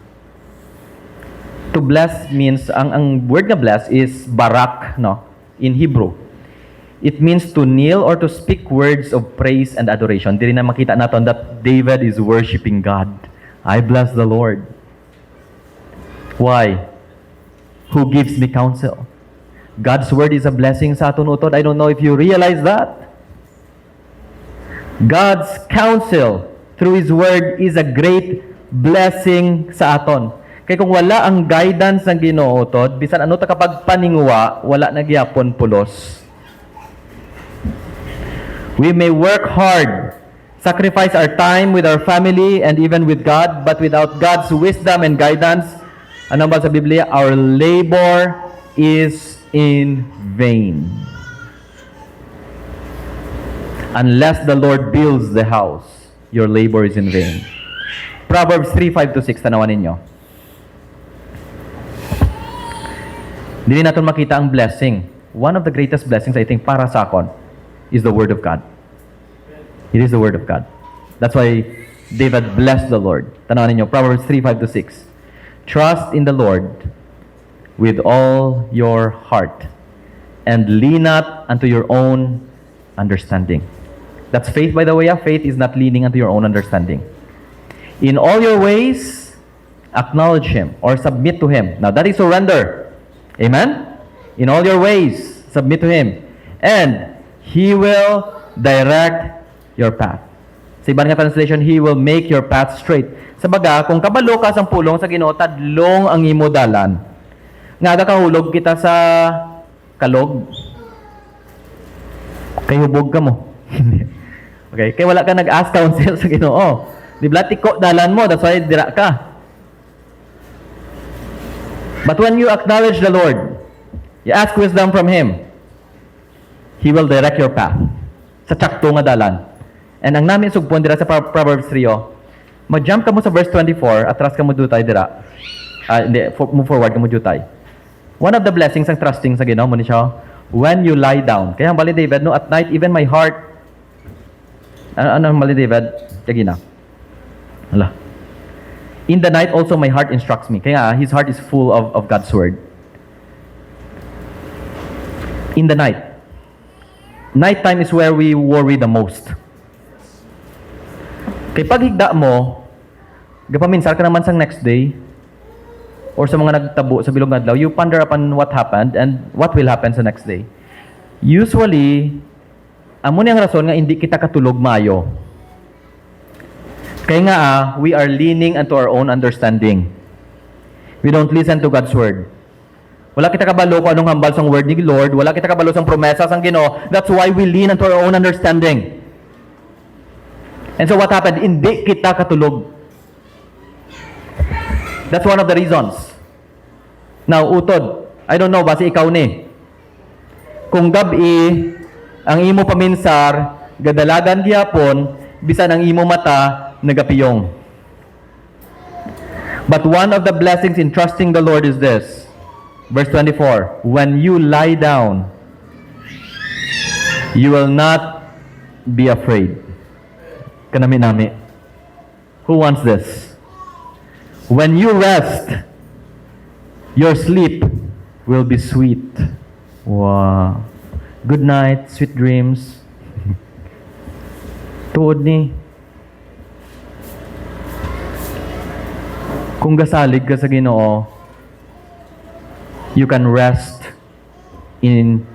To bless means, ang word na bless is barak, no? In Hebrew. It means to kneel or to speak words of praise and adoration. Dili na makita natin that David is worshiping God. I bless the Lord. Why? Who gives me counsel? God's word is a blessing sa aton utod. I don't know if you realize that. God's counsel through His word is a great blessing sa aton. Kaya kung wala ang guidance ng Ginoo utod, bisan ano ta kapag paningwa, wala na gyapon pulos. We may work hard, sacrifice our time with our family and even with God, but without God's wisdom and guidance, ano ba sa Biblia? Our labor is in vain. Unless the Lord builds the house, your labor is in vain. Proverbs 3:5-6, tanawan ninyo. Dili natin makita ang blessing. One of the greatest blessings, I think, para sa akon, is the Word of God. It is the Word of God. That's why David blessed the Lord. Tanawan ninyo, Proverbs 3:5-6. Trust in the Lord with all your heart, and lean not unto your own understanding. That's faith, by the way. Faith is not leaning unto your own understanding. In all your ways, acknowledge Him or submit to Him. Now, that is surrender. Amen? In all your ways, submit to Him. And He will direct your path. Sa ibang nga translation, He will make your path straight. Sa baga, kung kabalo ka sa pulong sa Ginoo, tadlong ang imo dalan. Nga kahulog kita sa kalog, kay hubog ka mo. Okay, kay wala ka nag-ask counsel sa Ginoo. Di ba tiko dalan mo, that's why dira ka. But when you acknowledge the Lord, you ask wisdom from Him, He will direct your path sa tsakto nga dalan. And ang namin sugpon dira sa Proverbs 3, mag-jump ka mo sa verse 24, atras ka mo dutay dira. Move forward ka mo dutay. One of the blessings ang trusting sa Ginoo mo ni siya, when you lie down. Kaya ang bali David, no, at night, even my heart, ano ang bali David? Kaya na. Hala. In the night also my heart instructs me. Kaya his heart is full of God's word. In the night. Nighttime is where we worry the most. Kaya pag higda mo, gapaminsar ka naman sang next day, or sa mga nagtabo sa bilog nga adlaw, you ponder upon what happened and what will happen sa next day. Usually, amo ni ang rason nga hindi kita katulog maayo. Kaya nga we are leaning unto our own understanding. We don't listen to God's word. Wala kita kabalo kung anong hambal sang word ni Lord. Wala kita kabalo sang promesa sang Ginoo. That's why we lean unto our own understanding. And so what happened? Hindi kita katulog. That's one of the reasons. Now, utod. I don't know, basi ikaw ni. Kung gabi, ang imo paminsar, gadalagan gihapon, bisan ang imo mata, nagapiyong. But one of the blessings in trusting the Lord is this. Verse 24, when you lie down, you will not be afraid. Kanami-nami. Who wants this? When you rest, your sleep will be sweet. Wow. Good night, sweet dreams. Tuod ni. Kung gasalig ka sa Ginoo, you can rest in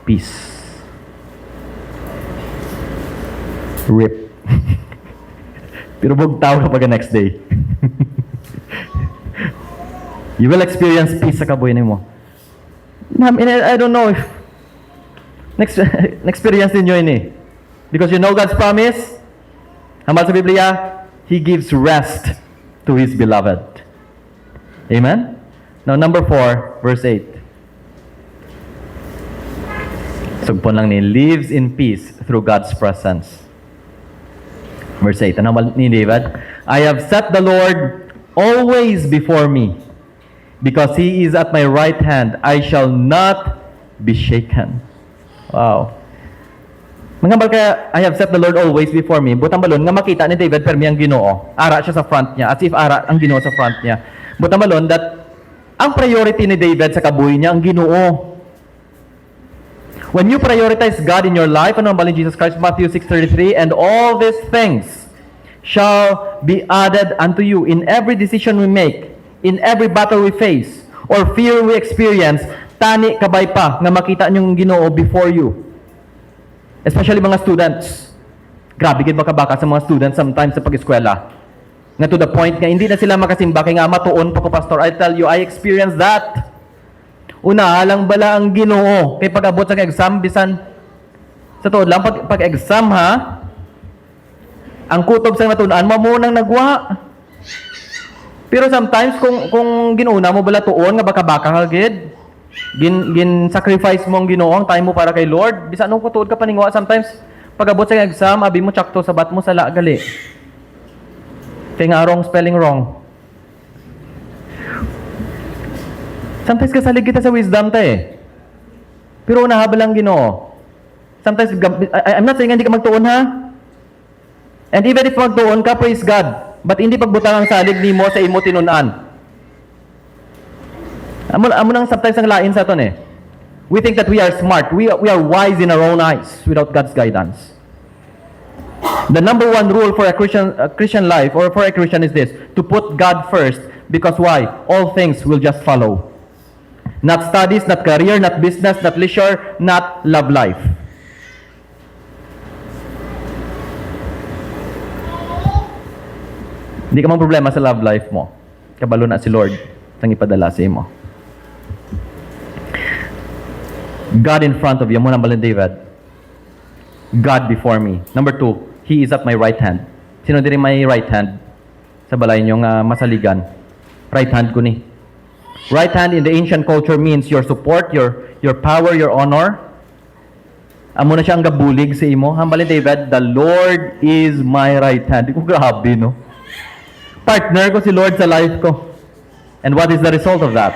peace. RIP. Pero bugtaw ka pag next day. You will experience peace sa kabuhi mo. I don't know if experience din nyo ini. Because you know God's promise. Hambal sa Biblia, He gives rest to His beloved. Amen? Now, number 4, verse 8. Sugpon lang ni, lives in peace through God's presence. Verse 8, ano ni David? I have set the Lord always before me. Because He is at my right hand, I shall not be shaken. Wow. Mangambal kaya, I have set the Lord always before me. Butang balon, nga makita ni David, permi ang Ginoo. Ara siya sa front niya, as if ara ang Ginoo sa front niya. Butang balon, that ang priority ni David sa kabuhi niya, ang Ginoo. When you prioritize God in your life, ano ang balin Jesus Christ, Matthew 6:33, and all these things shall be added unto you in every decision we make, in every battle we face, or fear we experience, tani kabay pa nga makita niyong Ginoo before you. Especially mga students. Grabe gid makabaka sa mga students sometimes sa pag-eskwela. Nga to the point nga hindi na sila makasimba kay nga matuon pa ko pastor. I tell you, I experienced that. Una lang bala ang Ginoo kay pag-abot sa exam bisan sa tuod lang pag-exam ha. Ang kutob sa matun-an mo munang nagwa. Pero sometimes kung ginuuna mo bala tuon nga baka-baka gid. Gin sacrifice mo ang Ginoo ang time mo para kay Lord. Bisan anong kutuod ka paningwa sometimes pag-abot sa exam abi mo tsakto sa bat mo sala gali. Kaya nga wrong spelling wrong. Sometimes kasalig kita sa wisdom ta eh. Pero nahabal ang Ginoo. Sometimes I'm not saying hindi ka magtuon ha. And even if magtuon ka, praise God. But hindi pagbutang ang salig nimo sa imo tinunan. Amo nang sometimes ang lain sa aton eh. We think that we are smart. We are wise in our own eyes without God's guidance. The number one rule for a Christian life or for a Christian is this: to put God first. Because why? All things will just follow. Not studies, not career, not business, not leisure, not love life. Hindi ka mang problema sa love life mo. Kabalo na si Lord sang ipadala sa imo. God in front of you. Muna balin David. God before me. Number 2, He is at my right hand. Sino diri may right hand? Sa balay nyo nga masaligan. Right hand ko ni. Right hand in the ancient culture means your support, your power, your honor. Amo na siya ang gabulig sa imo. Hambalin David, the Lord is my right hand. Di ko grabe, no? Partner ko si Lord sa life ko. And what is the result of that?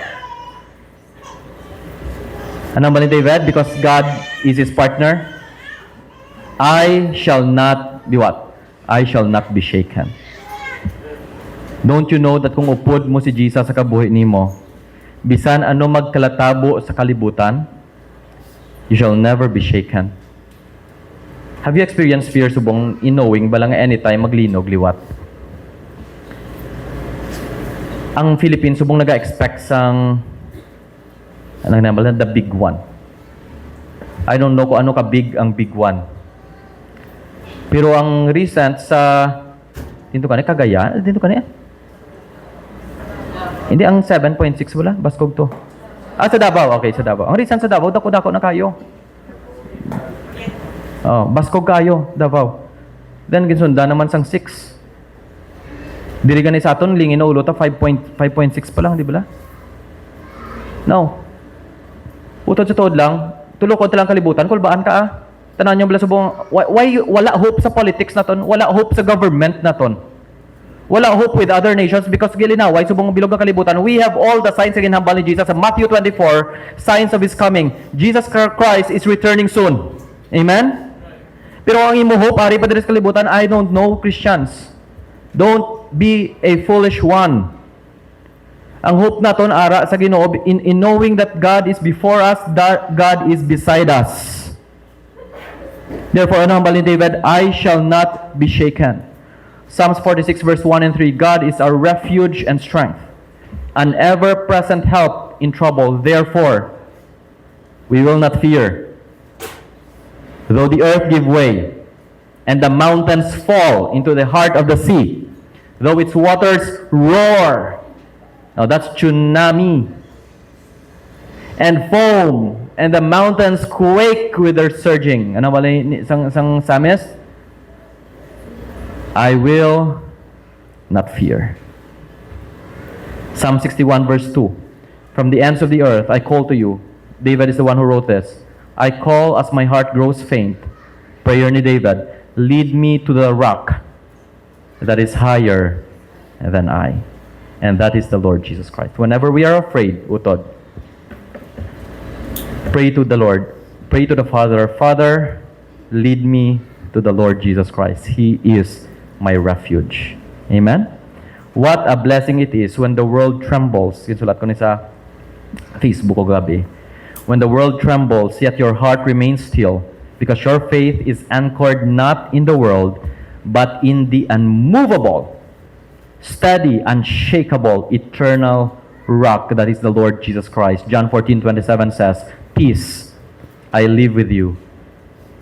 Ano ba ni David? Because God is his partner, I shall not be what? I shall not be shaken. Don't you know that kung upod mo si Jesus sa kabuhi nimo, bisan ano magkalatabo sa kalibutan, you shall never be shaken. Have you experienced fear subong knowing balang anytime maglinog liwat? Ang Philippines subong naga-expect sang anong naman the big one. I don't know kung ano ka big ang big one. Pero ang recent sa dito kanina Cagayan, dito kanina. Hindi ang 7.6 wala, Baskog to. Sa Davao, okay, sa Davao. Ang recent sa Davao, dako-dako na kayo. Oh, Baskog kayo, Davao. Then ginsunda naman sang 6. Diri gani sa aton lingin na ulo ta 5.6 pa lang, di ba? No. Utod sa tuod lang, tulokod lang kalibutan, kulbaan ka Tanan niyo bala subong why wala hope sa politics naton, wala hope sa government naton. Wala hope with other nations because gilinaway subong bilog nga kalibutan. We have all the signs again hambal ni Jesus sa Matthew 24, signs of his coming. Jesus Christ is returning soon. Amen? Pero ang imo hope ari pa diri sa kalibutan, I don't know, Christians. Don't be a foolish one. Ang hope naton ara sa Ginoo in knowing that God is before us, that God is beside us. Therefore, ano hambal ni David? I shall not be shaken. Psalms 46 verse 1 and 3, God is our refuge and strength, an ever-present help in trouble. Therefore, we will not fear. Though the earth give way, and the mountains fall into the heart of the sea, though its waters roar, now that's tsunami, and foam, and the mountains quake with their surging. Ano ba sang Psalmist? I will not fear. Psalm 61 verse 2. From the ends of the earth I call to you. David is the one who wrote this. I call as my heart grows faint. Prayer ni David. Lead me to the rock that is higher than I. And that is the Lord Jesus Christ. Whenever we are afraid, utod, pray to the Lord. Pray to the Father. Father, lead me to the Lord Jesus Christ. He is my refuge. Amen? What a blessing it is when the world trembles. Ginsulat ko ni sa Facebook o gabi. When the world trembles, yet your heart remains still, because your faith is anchored not in the world, but in the unmovable, steady, unshakable, eternal rock that is the Lord Jesus Christ. John 14:27 says, Peace I leave with you.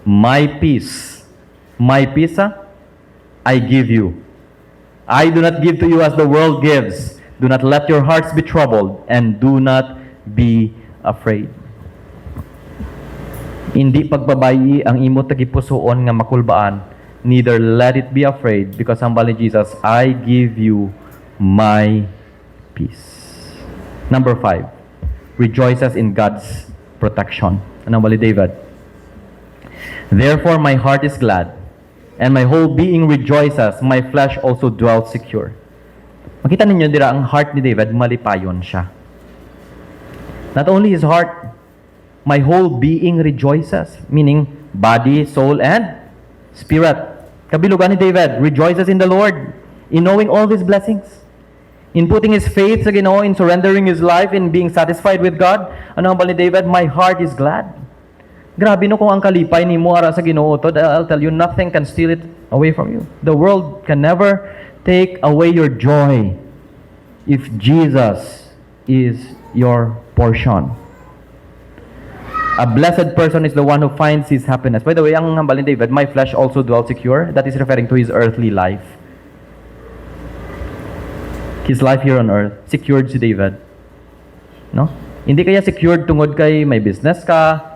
My peace I give you. I do not give to you as the world gives. Do not let your hearts be troubled, and do not be afraid. Hindi pagbabayi ang imo tagipusoon nga makulbaan, neither let it be afraid, because hambal ni Jesus, I give you my peace. Number 5, rejoices in God's protection. Ano hambal ni David? Therefore my heart is glad, and my whole being rejoices, my flesh also dwells secure. Makita ninyo dira ang heart ni David, malipayon siya. Not only his heart, my whole being rejoices, meaning body, soul, and spirit. Kabilugan ni David, rejoices in the Lord, in knowing all these blessings, in putting his faith sa Ginoo, in surrendering his life, in being satisfied with God. Ano ang bal ni David? My heart is glad. Grabe no kung ang kalipay ni mo ara sa Ginoo to, I'll tell you, nothing can steal it away from you. The world can never take away your joy if Jesus is your portion. A blessed person is the one who finds his happiness. By the way, ang hambal ni David, my flesh also dwells secure. That is referring to his earthly life. His life here on earth, secured si David. No? Hindi kaya secured tungod kay may business ka,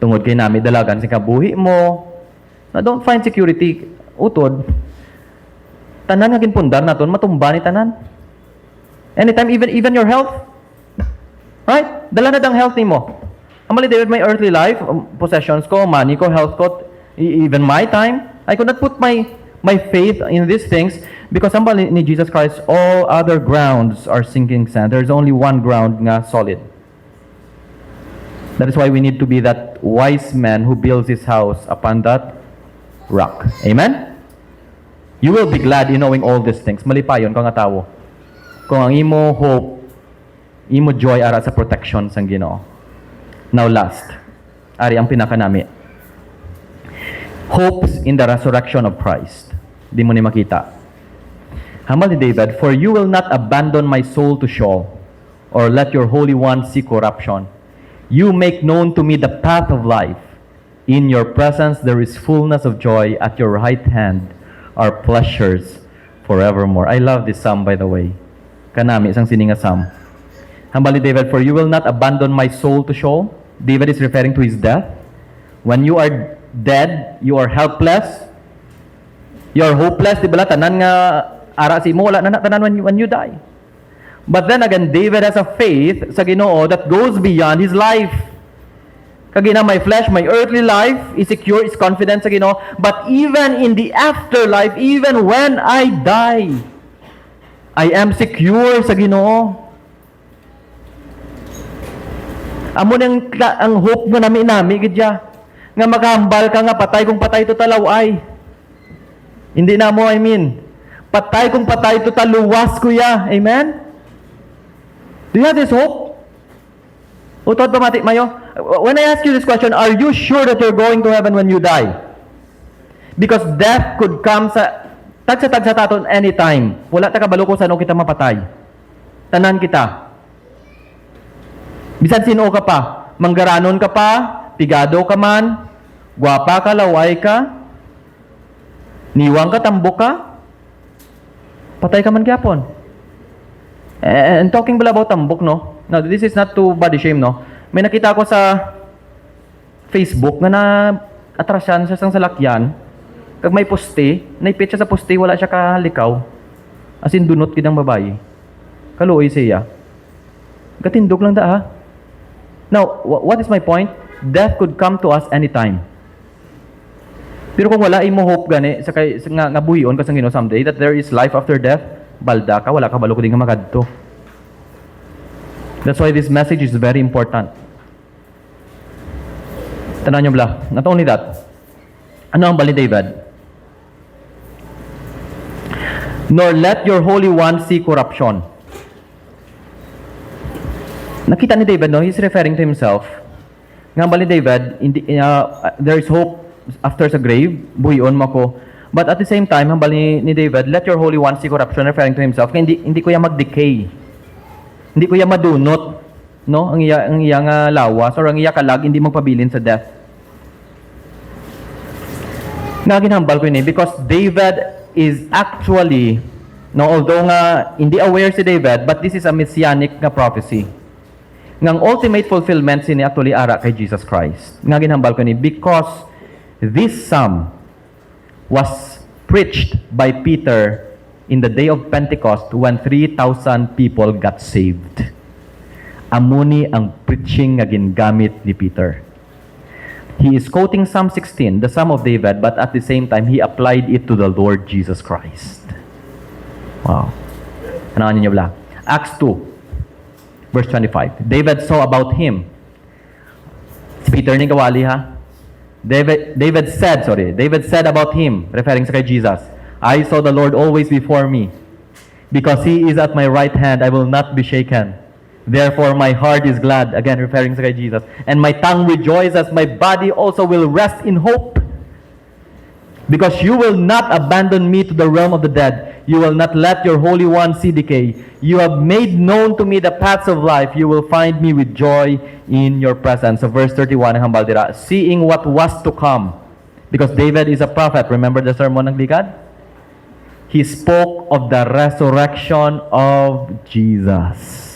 tungod kay nami dalagan sa kabuhi mo. Na don't find security utod. Tanan nga ginpundar naton matumba ni tanan. Anytime, even your health. Right? Dala na dang health nimo. Amali David, my earthly life, possessions ko, money ko, health ko, even my time, I could not put my faith in these things because ambali ni Jesus Christ, all other grounds are sinking sand. There's only one ground nga solid. That is why we need to be that wise man who builds his house upon that rock. Amen? You will be glad in knowing all these things. Mali pa yun, kung nga tao. Kung ang imo hope, imo joy ara sa protection sang Ginoo. Now last, ari ang pinakanami. Hopes in the resurrection of Christ. Di mo ni makita. Hambal ni David, for you will not abandon my soul to Sheol, or let your Holy One see corruption. You make known to me the path of life. In your presence there is fullness of joy. At your right hand are pleasures forevermore. I love this psalm, by the way. Kanami, isang sininga psalm. Hambal ni David, for you will not abandon my soul to Sheol. David is referring to his death. When you are dead, you are helpless. You are hopeless. Di ba? Tanan nga ara si mo, wala na tanan when you die. But then again, David has a faith sa Ginoo that goes beyond his life. Kagina, my flesh, my earthly life is secure, is confident sa Ginoo. But even in the afterlife, even when I die, I am secure sa Ginoo. Amo nang ang hope nga nami gidya. Nga maghambal ka nga patay kung patay to talaway. Hindi na mo, I mean. Patay kung patay to taluwas kuya. Amen? Do you have this hope? Utod pamati mayo. When I ask you this question, are you sure that you're going to heaven when you die? Because death could come sa tagsa taton anytime. Wala ta kabalo kung saan kita mapatay. Tanan kita. Bisan sino ka pa, manggaranon ka pa, pigado ka man, gwapa ka, laway ka, niwang ka, tambok ka, patay ka man gyapon. And talking pala about tambok, no? Now, this is not to body shame, no? May nakita ko sa Facebook na atrasyan sa isang salakyan. Kag may poste, naipit siya sa poste, wala siya kalikaw. As in, dunot kidang babae. Kaluoy siya. Katindog lang da, ha? Now, what is my point? Death could come to us anytime. Pero kung wala imo hope gani sa nga buhion ka sa Ginoo someday that there is life after death, balda ka, wala ka balo kuding nga magadto. That's why this message is very important. Tanan niyo bala. Not only that, ano ang bali David? Nor let your Holy One see corruption. Nakita ni David, no? He's referring to himself. Nga bali David, there is hope after sa grave, buhion mo ko. But at the same time, hambal ni David, let your Holy One see corruption, referring to himself. Kaya hindi ko yan mag-decay. Hindi ko yan madunot. No? Ang iya nga lawas or ang iya kalag, hindi magpabilin sa death. Nga ginhambal ko yun because David is actually, no, although nga hindi aware si David, but this is a messianic nga prophecy. Nga ultimate fulfillment sini actually ara kay Jesus Christ. Nga ginhambal ko ni because this psalm was preached by Peter in the day of Pentecost when 3,000 people got saved. Amuni ang preaching nga gingamit ni Peter. He is quoting Psalm 16, the Psalm of David, but at the same time, he applied it to the Lord Jesus Christ. Wow. Ano niyo bala? Acts 2, verse 25. David saw about him. Si Peter ni kawali ha? David said about him, referring sa kay Jesus, I saw the Lord always before me. Because he is at my right hand, I will not be shaken. Therefore my heart is glad, again referring sa kay Jesus, and my tongue rejoices, my body also will rest in hope. Because you will not abandon me to the realm of the dead. You will not let your Holy One see decay. You have made known to me the paths of life. You will find me with joy in your presence. So verse 31 ng hambal dira, seeing what was to come. Because David is a prophet. Remember the sermon ng Ligad? He spoke of the resurrection of Jesus.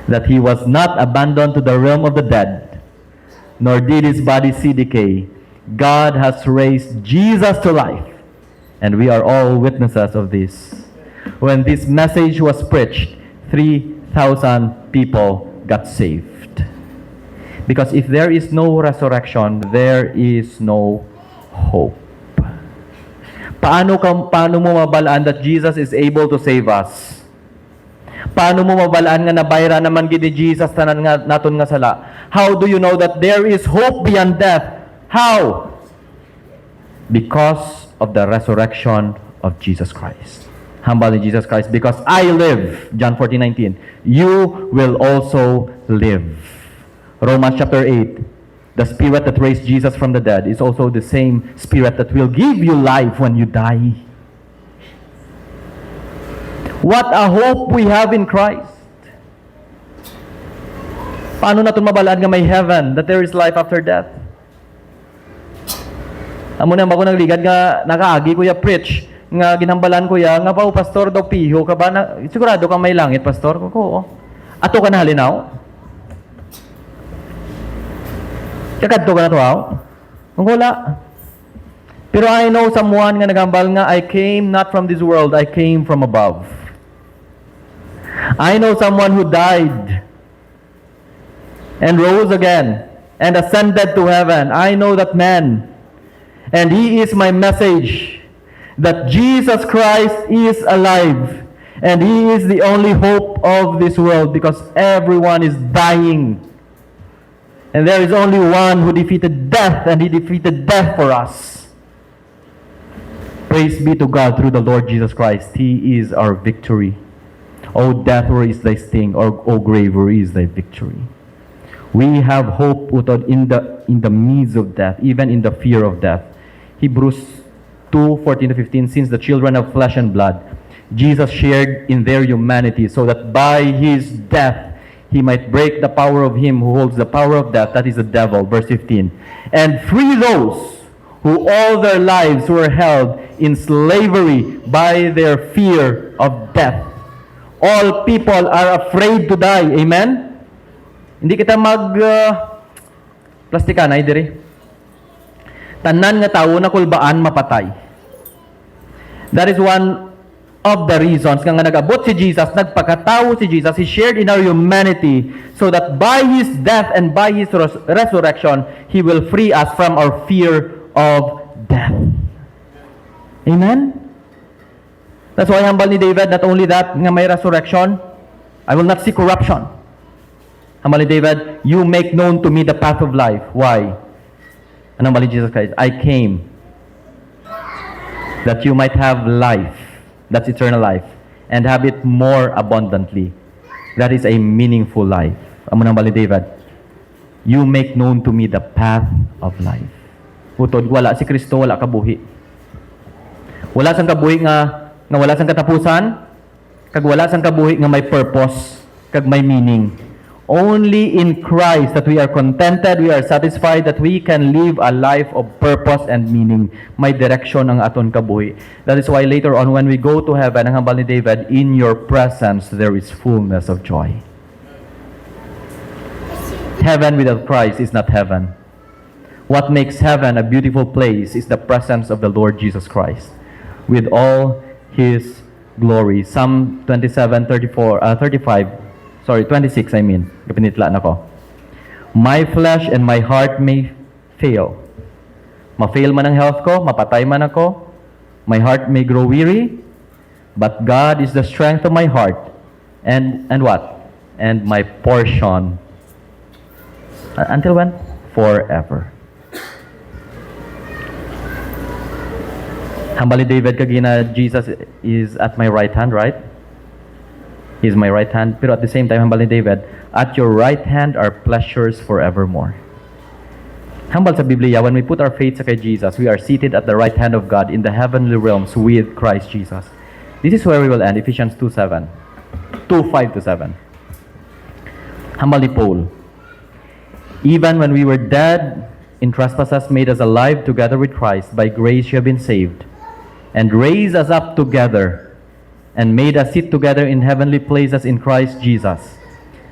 That he was not abandoned to the realm of the dead, nor did his body see decay. God has raised Jesus to life, and we are all witnesses of this. When this message was preached, 3,000 people got saved. Because if there is no resurrection, there is no hope. Paano mo mabalaan that Jesus is able to save us? Paano mo mabalaan nga nabayra naman gid ni Jesus tanan nga naton nga sala? How do you know that there is hope beyond death? How? Because of the resurrection of Jesus Christ. Humble in Jesus Christ, because I live, John 14:19, you will also live. Romans chapter 8, the Spirit that raised Jesus from the dead is also the same Spirit that will give you life when you die. What a hope we have in Christ. Paano natin mabalaan nga may heaven, that there is life after death? Amo na ako nagligad nga nakaagi kuya preach nga ginhambalan kuya nga pao pastor daw piho ka ba na, sigurado ka may langit pastor ko oo. Ato ka na halinaw. Kakadto ka na to aw. Kung wala. Pero I know someone nga nagambal nga I came not from this world, I came from above. I know someone who died and rose again and ascended to heaven. I know that man. And he is my message that Jesus Christ is alive and he is the only hope of this world because everyone is dying. And there is only one who defeated death, and he defeated death for us. Praise be to God through the Lord Jesus Christ. He is our victory. O death, where is thy sting? Or O grave, where is thy victory? We have hope in the midst of death, even in the fear of death. Hebrews 2:14-15, since the children of flesh and blood, Jesus shared in their humanity, so that by his death he might break the power of him who holds the power of death, that is the devil. Verse 15. And free those who all their lives were held in slavery by their fear of death. All people are afraid to die. Amen? Hindi kita plastikan ay diri. Tanan nga tawo na kulbaan mapatay. That is one of the reasons nga nagabot si Jesus, nagpakatawo si Jesus, he shared in our humanity so that by his death and by his resurrection, he will free us from our fear of death. Amen? That's why humble ni David, not only that, nga may resurrection, I will not see corruption. Humble ni David, you make known to me the path of life. Why? Anong bali Jesus Christ? I came that you might have life, that's eternal life, and have it more abundantly. That is a meaningful life. Amo nang bali David, you make known to me the path of life. Utod, wala si Kristo, wala kabuhi. Wala sang kabuhi nga wala sang katapusan, kag wala sang kabuhi nga may purpose, kag may meaning. Only in Christ that we are contented, we are satisfied, that we can live a life of purpose and meaning. May direction ang aton kabuhi. That is why later on when we go to heaven, ang hambal ni David, in your presence there is fullness of joy. Heaven without Christ is not heaven. What makes heaven a beautiful place is the presence of the Lord Jesus Christ with all his glory. Psalm 26 I mean. Kapinitla na ko. My flesh and my heart may fail. Ma-fail man ang health ko, mapatay man ako. My heart may grow weary, but God is the strength of my heart. And what? And my portion. Until when? Forever. Hambali David kagina, Jesus is at my right hand, right? He is my right hand. Pero at the same time, hambal ni David, at your right hand are pleasures forevermore. Hambal sa Biblia, when we put our faith sa kay Jesus, we are seated at the right hand of God in the heavenly realms with Christ Jesus. This is where we will end, Ephesians 2:5-7. Hambal ni Paul, even when we were dead in trespasses, made us alive together with Christ. By grace you have been saved, and raised us up together, and made us sit together in heavenly places in Christ Jesus,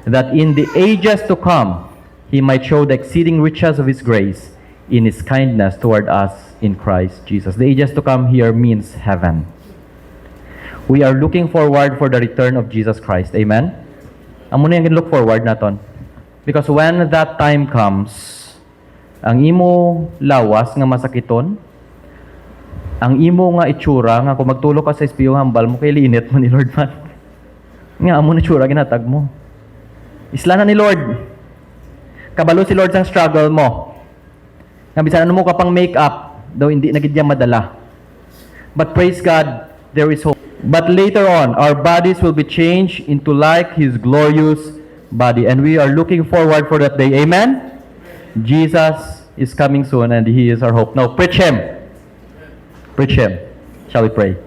that in the ages to come he might show the exceeding riches of his grace in his kindness toward us in Christ Jesus. The ages to come here means heaven. We are looking forward for the return of Jesus Christ. Amen? Amo na yung look forward naton. Because when that time comes, ang imo lawas nga masakiton, ang imo nga itsura nga kung magtulog ka sa espiyong hambal mo kay liinit mo ni Lord man. Nga amo na itsura ginatag mo. Isla na ni Lord. kabalo si Lord sa struggle mo. Nga bisan ano mo ka pang make-up, daw hindi na gid niya madala. But praise God, there is hope. But later on, our bodies will be changed into like His glorious body. And we are looking forward for that day. Amen? Jesus is coming soon and He is our hope. Now, preach Him. Preach Him. Shall we pray?